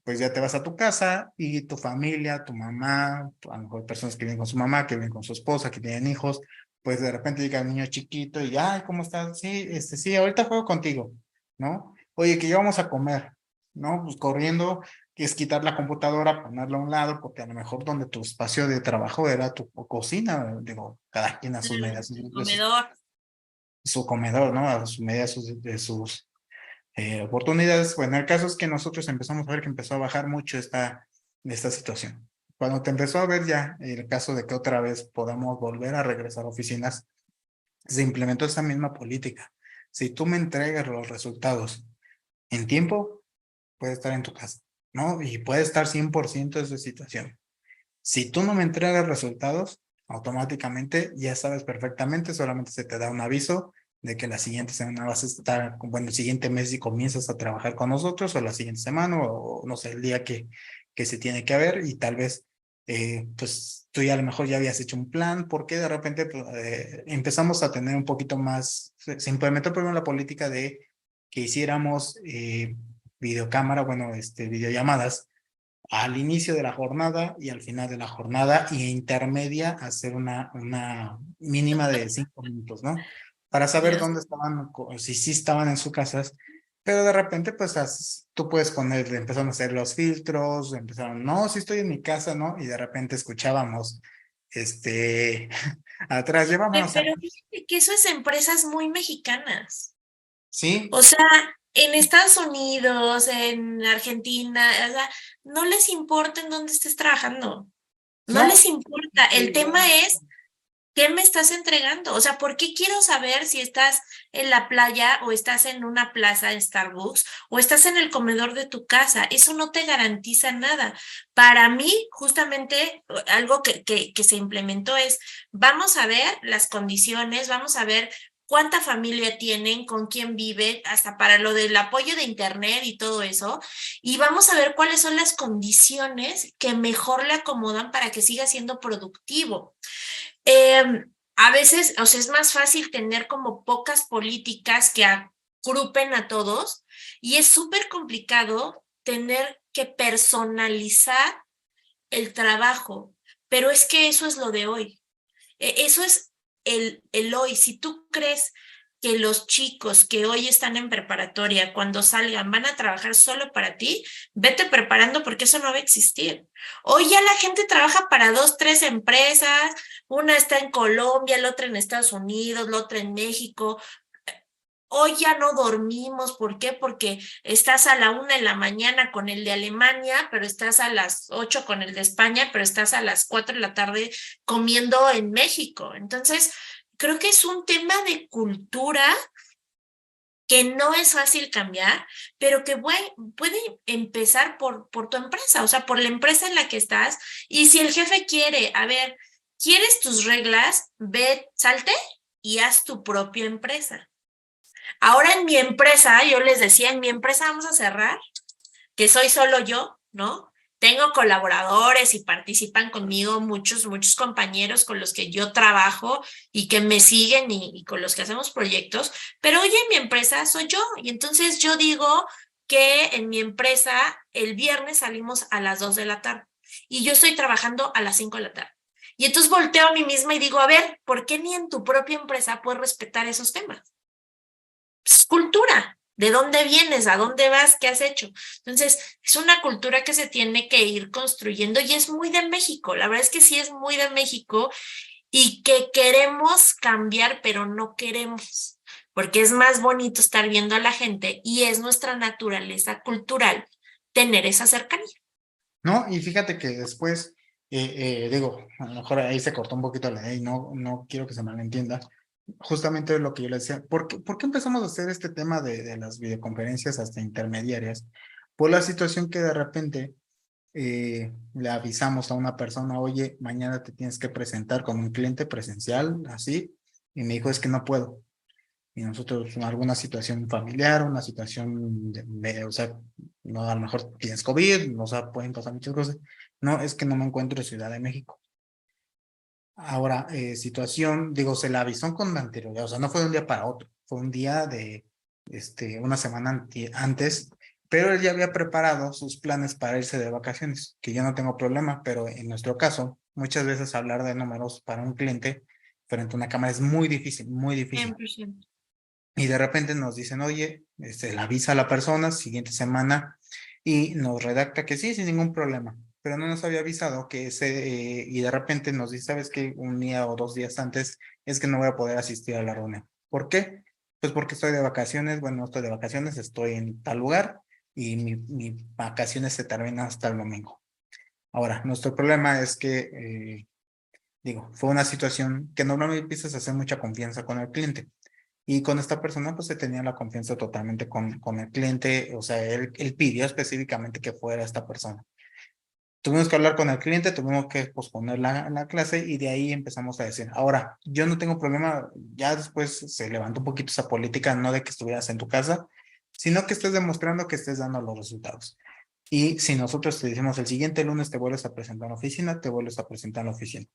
pues ya te vas a tu casa y tu familia, tu mamá, a lo mejor personas que viven con su mamá, que viven con su esposa, que tienen hijos, pues de repente llega el niño chiquito y, ay, ¿cómo estás? Sí, sí, ahorita juego contigo, ¿no? Oye, que ya vamos a comer, ¿no? Pues corriendo, que es quitar la computadora, ponerla a un lado, porque a lo mejor donde tu espacio de trabajo era tu cocina, digo, cada quien a sus medidas, El comedor. su comedor, ¿no? A sus medidas de sus oportunidades. Bueno, el caso es que nosotros empezamos a ver que empezó a bajar mucho esta situación. cuando te empezó a ver ya el caso de que otra vez podamos volver a regresar a oficinas, se implementó esa misma política. Si tú me entregas los resultados en tiempo, puedes estar en tu casa, ¿no? Y puede estar 100% de esa situación. Si tú no me entregas resultados, automáticamente ya sabes perfectamente, solamente se te da un aviso de que la siguiente semana vas a estar, bueno, el siguiente mes si comienzas a trabajar con nosotros, o la siguiente semana, o no sé, el día que se tiene que ver, y tal vez, pues tú ya a lo mejor ya habías hecho un plan, porque de repente pues, empezamos a tener un poquito más, se implementó primero la política de que hiciéramos videocámara, bueno, videollamadas al inicio de la jornada y al final de la jornada, y intermedia hacer una mínima de 5 minutos, ¿no? Para saber Dios. dónde estaban, si sí estaban en sus casas, pero de repente pues tú puedes poner, empezaron a hacer los filtros, empezaron, no, sí estoy en mi casa, ¿no? Y de repente escuchábamos, atrás, llevámonos a... Pero fíjate que eso es empresas muy mexicanas. Sí, O sea, en Estados Unidos, en Argentina, o sea, no les importa en dónde estés trabajando. No no, les importa. El tema es, ¿qué me estás entregando? O sea, ¿por qué quiero saber si estás en la playa o estás en una plaza en Starbucks o estás en el comedor de tu casa? Eso no te garantiza nada. Para mí, justamente, algo que se implementó es, vamos a ver las condiciones, vamos a ver cuánta familia tienen, con quién vive, hasta para lo del apoyo de Internet y todo eso, y vamos a ver cuáles son las condiciones que mejor le acomodan para que siga siendo productivo. A veces, o sea, es más fácil tener como pocas políticas que agrupen a todos y es súper complicado tener que personalizar el trabajo, pero es que eso es lo de hoy. Eso es el hoy. Si tú crees que los chicos que hoy están en preparatoria, cuando salgan, van a trabajar solo para ti, vete preparando porque eso no va a existir. Hoy ya la gente trabaja para dos, tres empresas, una está en Colombia, la otra en Estados Unidos, la otra en México. Hoy ya no dormimos, ¿por qué? Porque estás a la 1 de la mañana con el de Alemania, pero estás a las 8 con el de España, pero estás a las 4 de la tarde comiendo en México. Entonces, creo que es un tema de cultura que no es fácil cambiar, pero que puede empezar por tu empresa, o sea, por la empresa en la que estás. Y si el jefe quiere, a ver, ¿quieres tus reglas? Ve, salte y haz tu propia empresa. Ahora en mi empresa, yo les decía, en mi empresa vamos a cerrar, que soy solo yo, ¿no? Tengo colaboradores y participan conmigo muchos compañeros con los que yo trabajo y que me siguen y con los que hacemos proyectos, pero hoy en mi empresa soy yo y entonces yo digo que en mi empresa el viernes salimos a las 2 de la tarde y yo estoy trabajando a las 5 de la tarde. Y entonces volteo a mí misma y digo, a ver, ¿por qué ni en tu propia empresa puedes respetar esos temas? Es cultura. ¿De dónde vienes? ¿A dónde vas? ¿Qué has hecho? Entonces, es una cultura que se tiene que ir construyendo y es muy de México. La verdad es que sí es muy de México y que queremos cambiar, pero no queremos, porque es más bonito estar viendo a la gente y es nuestra naturaleza cultural tener esa cercanía. no, y fíjate que después, digo, a lo mejor ahí se cortó un poquito la ley, no quiero que se malentienda. Justamente lo que yo le decía, ¿por qué empezamos a hacer este tema de las videoconferencias hasta intermediarias? Por la situación que de repente le avisamos a una persona, oye, mañana te tienes que presentar con un cliente presencial, así, y me dijo, es que no puedo. Y nosotros, alguna situación familiar, una situación o sea, no, a lo mejor tienes COVID, o sea, pueden pasar muchas cosas. No, es que no me encuentro en Ciudad de México. Ahora, situación, digo, se la avisó con anterioridad, o sea, no fue de un día para otro, fue un día de, una semana antes, pero él ya había preparado sus planes para irse de vacaciones, que yo no tengo problema, pero en nuestro caso, muchas veces hablar de números para un cliente frente a una cámara es muy difícil, muy difícil. 100%. Y de repente nos dicen, oye, le avisa a la persona, siguiente semana, y nos redacta que sí, sin ningún problema, pero no nos había avisado que y de repente nos dice, ¿sabes qué? Un día o 2 días antes es que no voy a poder asistir a la reunión. ¿Por qué? Pues porque estoy de vacaciones, bueno, no estoy de vacaciones, estoy en tal lugar y mi vacaciones se terminan hasta el domingo. Ahora, nuestro problema es que, digo, fue una situación que normalmente empiezas a hacer mucha confianza con el cliente. Y con esta persona, pues se tenía la confianza totalmente con el cliente. O sea, él pidió específicamente que fuera esta persona. Tuvimos que hablar con el cliente, tuvimos que posponer la clase y de ahí empezamos a decir, ahora, yo no tengo problema, ya después se levantó un poquito esa política, no de que estuvieras en tu casa, sino que estés demostrando que estés dando los resultados. Y si nosotros te decimos el siguiente lunes te vuelves a presentar en la oficina, te vuelves a presentar en la oficina.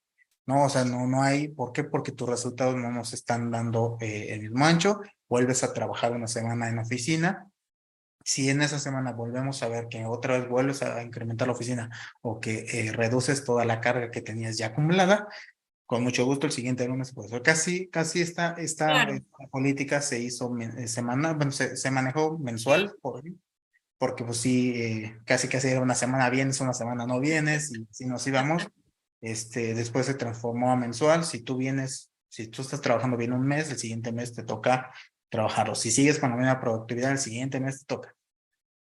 No, o sea, no hay, ¿por qué? Porque tus resultados no nos están dando el mismo ancho, vuelves a trabajar una semana en la oficina. Si en esa semana volvemos a ver que otra vez vuelves a incrementar la oficina o que reduces toda la carga que tenías ya acumulada, con mucho gusto el siguiente lunes, pues casi Claro, esta política se hizo semanal, bueno, se manejó mensual, porque pues sí, casi era una semana vienes, una semana no vienes, y si nos íbamos, después se transformó a mensual. Si tú vienes, si tú estás trabajando bien un mes, el siguiente mes te toca trabajar, o si sigues con la misma productividad, el siguiente mes te toca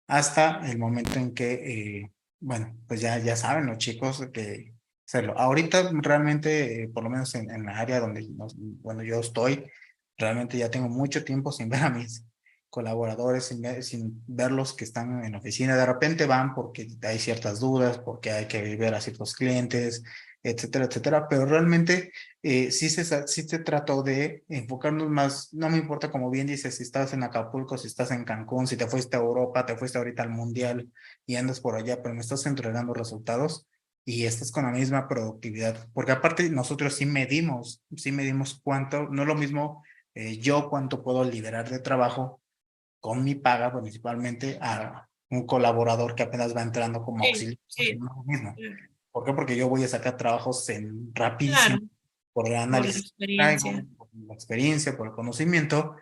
hasta el momento en que, bueno, pues ya saben los chicos que hacerlo. Ahorita realmente, por lo menos en la área donde bueno, yo estoy, realmente ya tengo mucho tiempo sin ver a mis colaboradores, sin verlos que están en la oficina. De repente van porque hay ciertas dudas, porque hay que ver a ciertos clientes, etcétera, etcétera, pero realmente sí se trató de enfocarnos más. No me importa, como bien dices, si estás en Acapulco, si estás en Cancún, si te fuiste a Europa, te fuiste ahorita al Mundial y andas por allá, pero me estás entregando resultados y estás con la misma productividad, porque aparte nosotros sí medimos cuánto, no es lo mismo yo cuánto puedo liberar de trabajo con mi paga principalmente a un colaborador que apenas va entrando como sí, auxiliar. No es sí, lo mismo. claro, ¿Por qué? Porque yo voy a sacar trabajos en rapidísimo claro, por el por la análisis que traigo, experiencia. por la experiencia, por el conocimiento,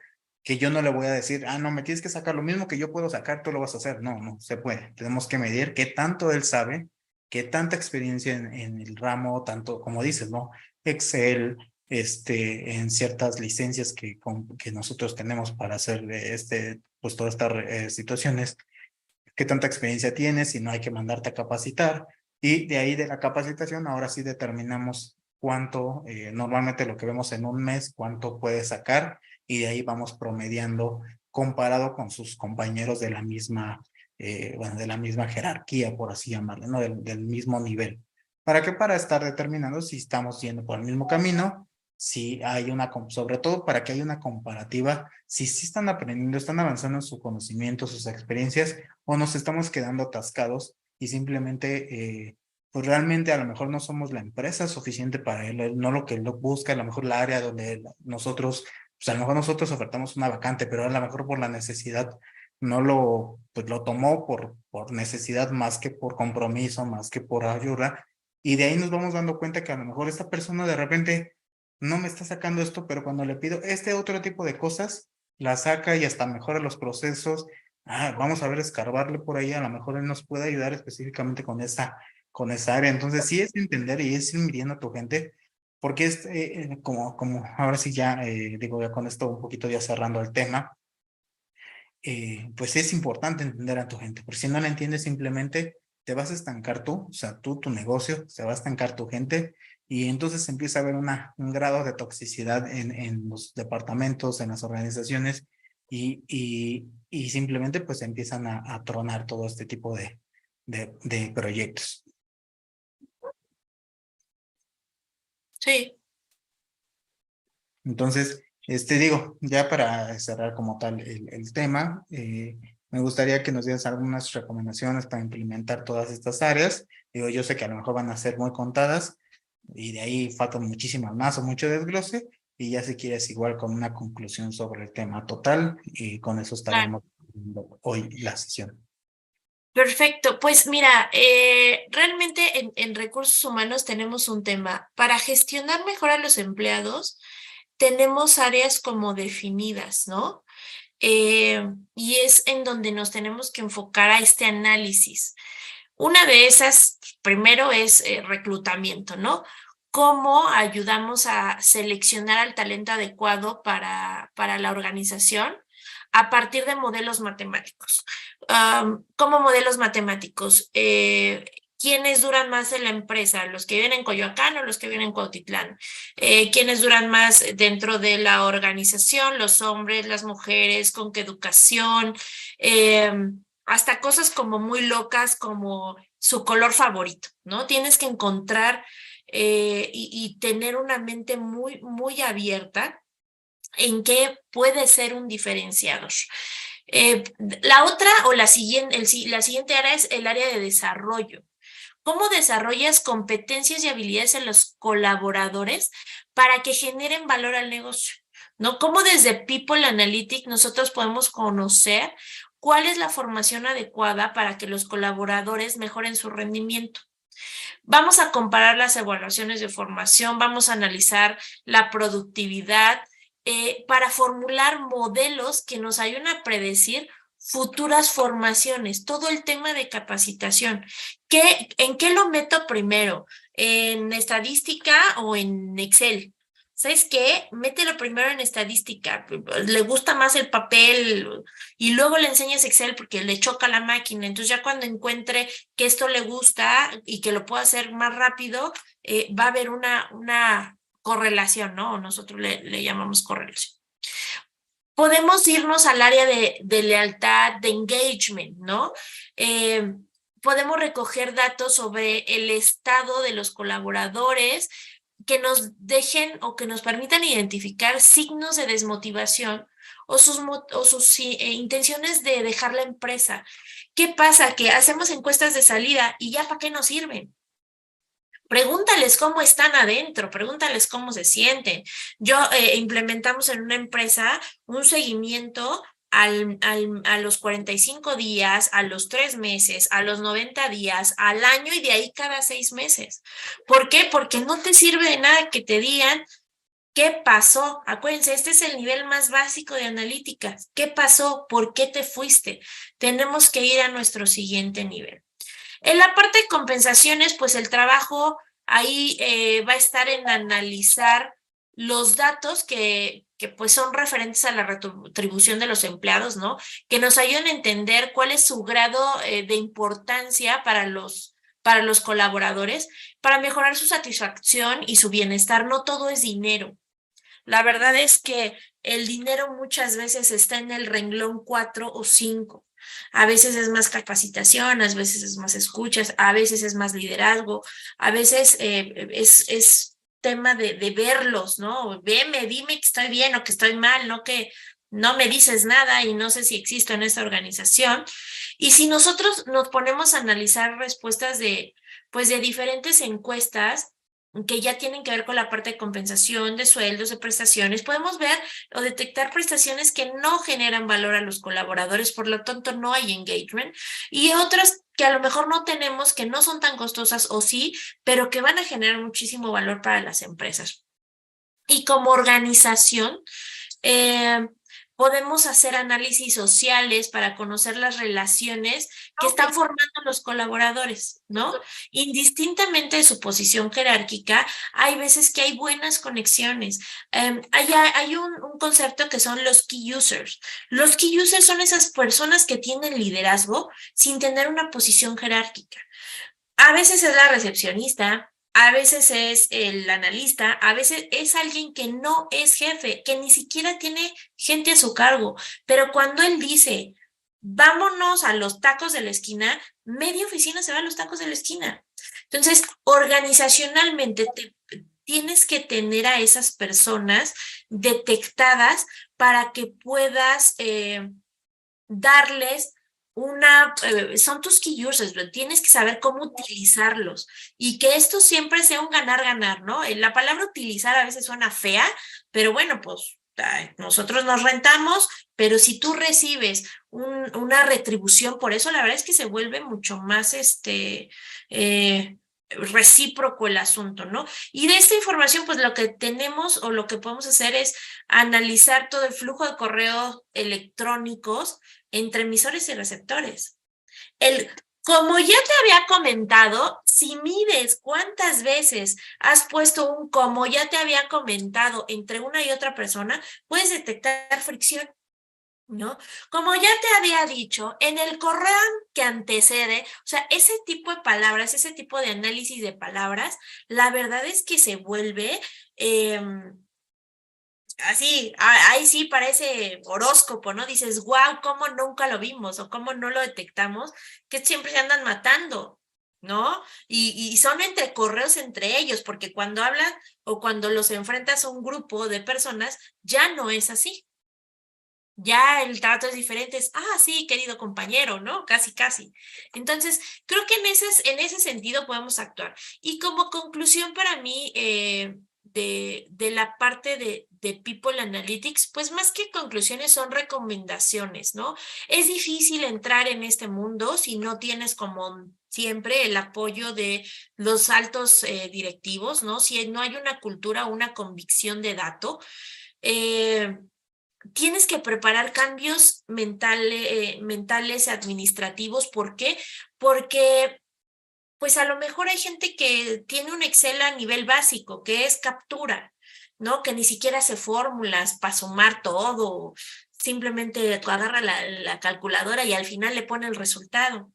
que yo no le voy a decir, no, me tienes que sacar lo mismo que yo puedo sacar, tú lo vas a hacer. No, no se puede. Tenemos que medir qué tanto él sabe, qué tanta experiencia en el ramo, tanto como dices, ¿no? Excel, en ciertas licencias que nosotros tenemos para hacer pues todas estas situaciones, qué tanta experiencia tienes, si no hay que mandarte a capacitar. Y de ahí de la capacitación, ahora sí determinamos cuánto, normalmente lo que vemos en un mes, cuánto puede sacar, y de ahí vamos promediando comparado con sus compañeros de la misma, bueno, de la misma jerarquía, por así llamarlo, ¿no? Del mismo nivel. ¿Para qué? Para estar determinando si estamos yendo por el mismo camino, si hay sobre todo para que haya una comparativa, si sí están aprendiendo, están avanzando en su conocimiento, sus experiencias, o nos estamos quedando atascados y simplemente, pues realmente a lo mejor no somos la empresa suficiente para él, no lo que él busca, a lo mejor la área donde nosotros, pues a lo mejor nosotros ofertamos una vacante, pero a lo mejor por la necesidad no pues lo tomó por necesidad más que por compromiso, más que por ayuda. Y de ahí nos vamos dando cuenta que a lo mejor esta persona de repente no me está sacando esto, pero cuando le pido este otro tipo de cosas, la saca y hasta mejora los procesos. Vamos a ver, escarbarle por ahí, a lo mejor él nos puede ayudar específicamente con esa área. Entonces, sí es entender y es ir midiendo a tu gente, porque como ahora sí ya, digo, ya con esto un poquito ya cerrando el tema, pues es importante entender a tu gente, porque si no la entiendes simplemente te vas a estancar tú, o sea, tu negocio, se va a estancar tu gente y entonces empieza a haber un grado de toxicidad en los departamentos, en las organizaciones y simplemente pues empiezan a tronar todo este tipo de proyectos. Sí, Entonces, digo, ya para cerrar como tal el tema, me gustaría que nos dieras algunas recomendaciones para implementar todas estas áreas. Digo, yo sé que a lo mejor van a ser muy contadas y de ahí faltan muchísimas más o mucho desglose. Y ya si quieres igual con una conclusión sobre el tema total y con eso claro. estaríamos terminando hoy la sesión. Perfecto, pues mira, realmente en recursos humanos tenemos un tema. Para gestionar mejor a los empleados, tenemos áreas como definidas, ¿no? Y es en donde nos tenemos que enfocar a este análisis. Una de esas, primero, es reclutamiento, ¿no? ¿Cómo ayudamos a seleccionar al talento adecuado para la organización a partir de modelos matemáticos? ¿Cómo modelos matemáticos? ¿Quiénes duran más en la empresa? ¿Los que viven en Coyoacán o los que viven en Cuautitlán? ¿Quiénes duran más dentro de la organización? ¿Los hombres, las mujeres? ¿Con qué educación? Eh, hasta cosas como muy locas como su color favorito, ¿no? Tienes que encontrar y tener una mente muy, muy abierta en qué puede ser un diferenciador. La otra o la siguiente área es el área de desarrollo. ¿Cómo desarrollas competencias y habilidades en los colaboradores para que generen valor al negocio? ¿No? ¿Cómo desde People Analytics nosotros podemos conocer cuál es la formación adecuada para que los colaboradores mejoren su rendimiento? Vamos a comparar las evaluaciones de formación, vamos a analizar la productividad para formular modelos que nos ayuden a predecir futuras formaciones, todo el tema de capacitación. ¿En qué lo meto primero? ¿En estadística o en Excel? ¿Sabes qué? Mételo primero en estadística. Le gusta más el papel y luego le enseñas Excel porque le choca la máquina. Entonces ya cuando encuentre que esto le gusta y que lo pueda hacer más rápido, va a haber una correlación, ¿no? Nosotros le llamamos correlación. Podemos irnos al área de lealtad, de engagement, ¿no? Eh, podemos recoger datos sobre el estado de los colaboradores que nos dejen o que nos permitan identificar signos de desmotivación o sus intenciones de dejar la empresa. ¿Qué pasa? Que hacemos encuestas de salida y ya para qué nos sirven. Pregúntales cómo están adentro, pregúntales cómo se sienten. Implementamos en una empresa un seguimiento a los 45 días, a los 3 meses, a los 90 días, al año y de ahí cada 6 meses. ¿Por qué? Porque no te sirve de nada que te digan qué pasó. Acuérdense, este es el nivel más básico de analíticas. ¿Qué pasó? ¿Por qué te fuiste? Tenemos que ir a nuestro siguiente nivel. En la parte de compensaciones, pues el trabajo ahí va a estar en analizar los datos que pues son referentes a la retribución de los empleados, ¿no? Que nos ayuden a entender cuál es su grado de importancia para los colaboradores, para mejorar su satisfacción y su bienestar. No todo es dinero. La verdad es que el dinero muchas veces está en el renglón 4 o 5. A veces es más capacitación, a veces es más escuchas, a veces es más liderazgo, a veces es tema de verlos, ¿no? Veme, dime que estoy bien o que estoy mal, no que no me dices nada y no sé si existo en esta organización. Y si nosotros nos ponemos a analizar respuestas pues de diferentes encuestas, que ya tienen que ver con la parte de compensación, de sueldos, de prestaciones, podemos ver o detectar prestaciones que no generan valor a los colaboradores, por lo tanto no hay engagement, y otras que a lo mejor no tenemos, que no son tan costosas o sí, pero que van a generar muchísimo valor para las empresas. Y como organización, eh, podemos hacer análisis sociales para conocer las relaciones que están formando los colaboradores, ¿no? Indistintamente de su posición jerárquica, hay veces que hay buenas conexiones. Hay un concepto que son los key users. Los key users son esas personas que tienen liderazgo sin tener una posición jerárquica. A veces es la recepcionista, a veces es el analista, a veces es alguien que no es jefe, que ni siquiera tiene gente a su cargo, pero cuando él dice, vámonos a los tacos de la esquina, media oficina se va a los tacos de la esquina. Entonces, organizacionalmente tienes que tener a esas personas detectadas para que puedas darles son tus key users, tienes que saber cómo utilizarlos y que esto siempre sea un ganar-ganar, ¿no? La palabra utilizar a veces suena fea, pero bueno, pues nosotros nos rentamos, pero si tú recibes una retribución por eso, la verdad es que se vuelve mucho más recíproco el asunto, ¿no? Y de esta información, pues lo que tenemos o lo que podemos hacer es analizar todo el flujo de correos electrónicos entre emisores y receptores. Como ya te había comentado, si mides cuántas veces has puesto un como ya te había comentado entre una y otra persona, puedes detectar fricción. ¿no? Como ya te había dicho, en el correo que antecede, o sea, ese tipo de palabras, ese tipo de análisis de palabras, la verdad es que se vuelve así, ahí sí parece horóscopo, ¿no? Dices, wow, ¿cómo nunca lo vimos o cómo no lo detectamos? Que siempre se andan matando, ¿no? Y son entre correos entre ellos, porque cuando hablan o cuando los enfrentas a un grupo de personas, ya no es así. Ya el trato es diferente, es, sí, querido compañero, ¿no? Casi, casi. Entonces, creo que en ese sentido podemos actuar. Y como conclusión para mí de la parte de People Analytics, pues más que conclusiones son recomendaciones, ¿no? Es difícil entrar en este mundo si no tienes como siempre el apoyo de los altos directivos, ¿no? Si no hay una cultura, una convicción de dato. Tienes que preparar cambios mentales, administrativos. ¿Por qué? Porque pues a lo mejor hay gente que tiene un Excel a nivel básico, que es captura, ¿no? Que ni siquiera hace fórmulas para sumar todo, simplemente agarra la calculadora y al final le pone el resultado.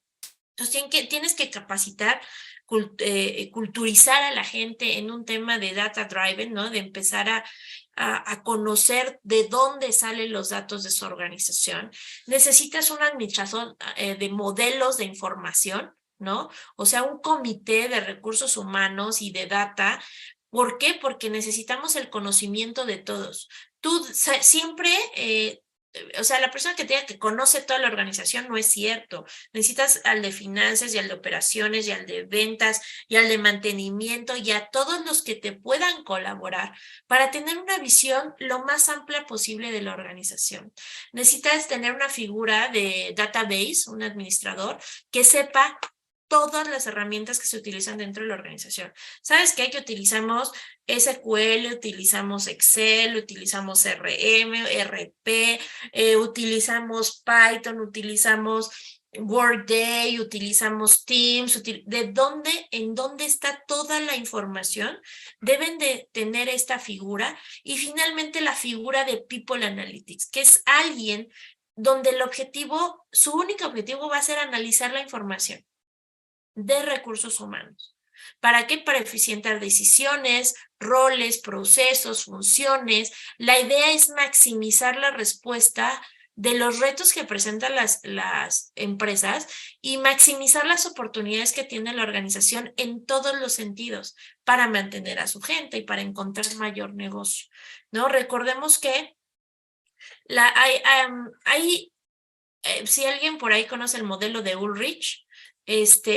Entonces tienes que capacitar, culturizar a la gente en un tema de data driven, ¿no? De empezar a conocer de dónde salen los datos de su organización. Necesitas un administrador de modelos de información, ¿no? O sea, un comité de recursos humanos y de data. ¿Por qué? Porque necesitamos el conocimiento de todos. Tú siempre o sea, la persona que te diga que conoce toda la organización no es cierto. Necesitas al de finanzas y al de operaciones y al de ventas y al de mantenimiento y a todos los que te puedan colaborar para tener una visión lo más amplia posible de la organización. Necesitas tener una figura de database, un administrador, que sepa todas las herramientas que se utilizan dentro de la organización. ¿Sabes qué? Que utilizamos SQL, utilizamos Excel, utilizamos RM, RP, utilizamos Python, utilizamos Workday, utilizamos Teams, en dónde está toda la información, deben de tener esta figura y finalmente la figura de People Analytics, que es alguien donde su único objetivo va a ser analizar la información de recursos humanos. ¿Para qué? Para eficientar decisiones, roles, procesos, funciones. La idea es maximizar la respuesta de los retos que presentan las empresas y maximizar las oportunidades que tiene la organización en todos los sentidos para mantener a su gente y para encontrar mayor negocio, ¿no? Recordemos que si alguien por ahí conoce el modelo de Ulrich,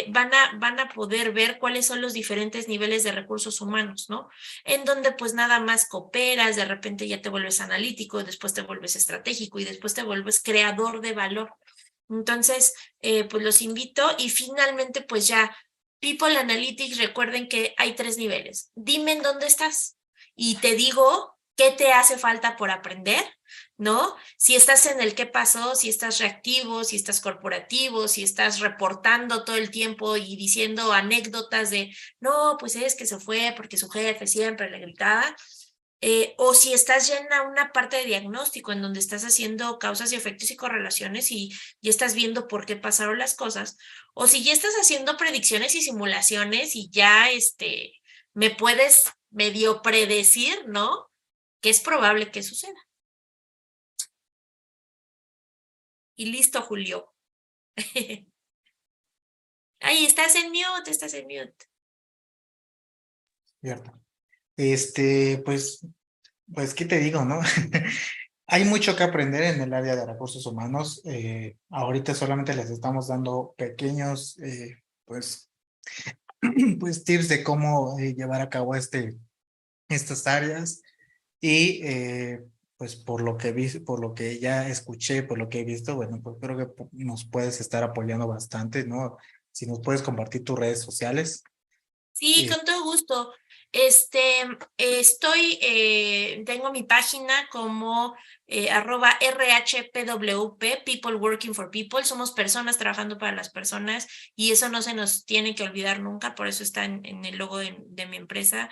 van a poder ver cuáles son los diferentes niveles de recursos humanos, ¿no? En donde pues nada más cooperas, de repente ya te vuelves analítico, después te vuelves estratégico y después te vuelves creador de valor. Entonces, pues los invito y finalmente pues ya, People Analytics, recuerden que hay 3 niveles. Dime en dónde estás y te digo qué te hace falta por aprender, ¿no? Si estás en el qué pasó, si estás reactivo, si estás corporativo, si estás reportando todo el tiempo y diciendo anécdotas de, no, pues es que se fue porque su jefe siempre le gritaba, o si estás ya en una parte de diagnóstico en donde estás haciendo causas y efectos y correlaciones y estás viendo por qué pasaron las cosas, o si ya estás haciendo predicciones y simulaciones y ya me puedes medio predecir, ¿no? Que es probable que suceda. Y listo, Julio. Ahí estás en mute. Cierto. Pues, ¿qué te digo, no? Hay mucho que aprender en el área de recursos humanos. Ahorita solamente les estamos dando pequeños, pues, pues tips de cómo llevar a cabo estas áreas y pues por lo que vi, por lo que ya escuché, por lo que he visto, bueno, pues creo que nos puedes estar apoyando bastante, ¿no? Si nos puedes compartir tus redes sociales. Sí, con todo gusto. Tengo mi página como @RHPWP, People Working for People. Somos personas trabajando para las personas y eso no se nos tiene que olvidar nunca, por eso está en el logo de mi empresa.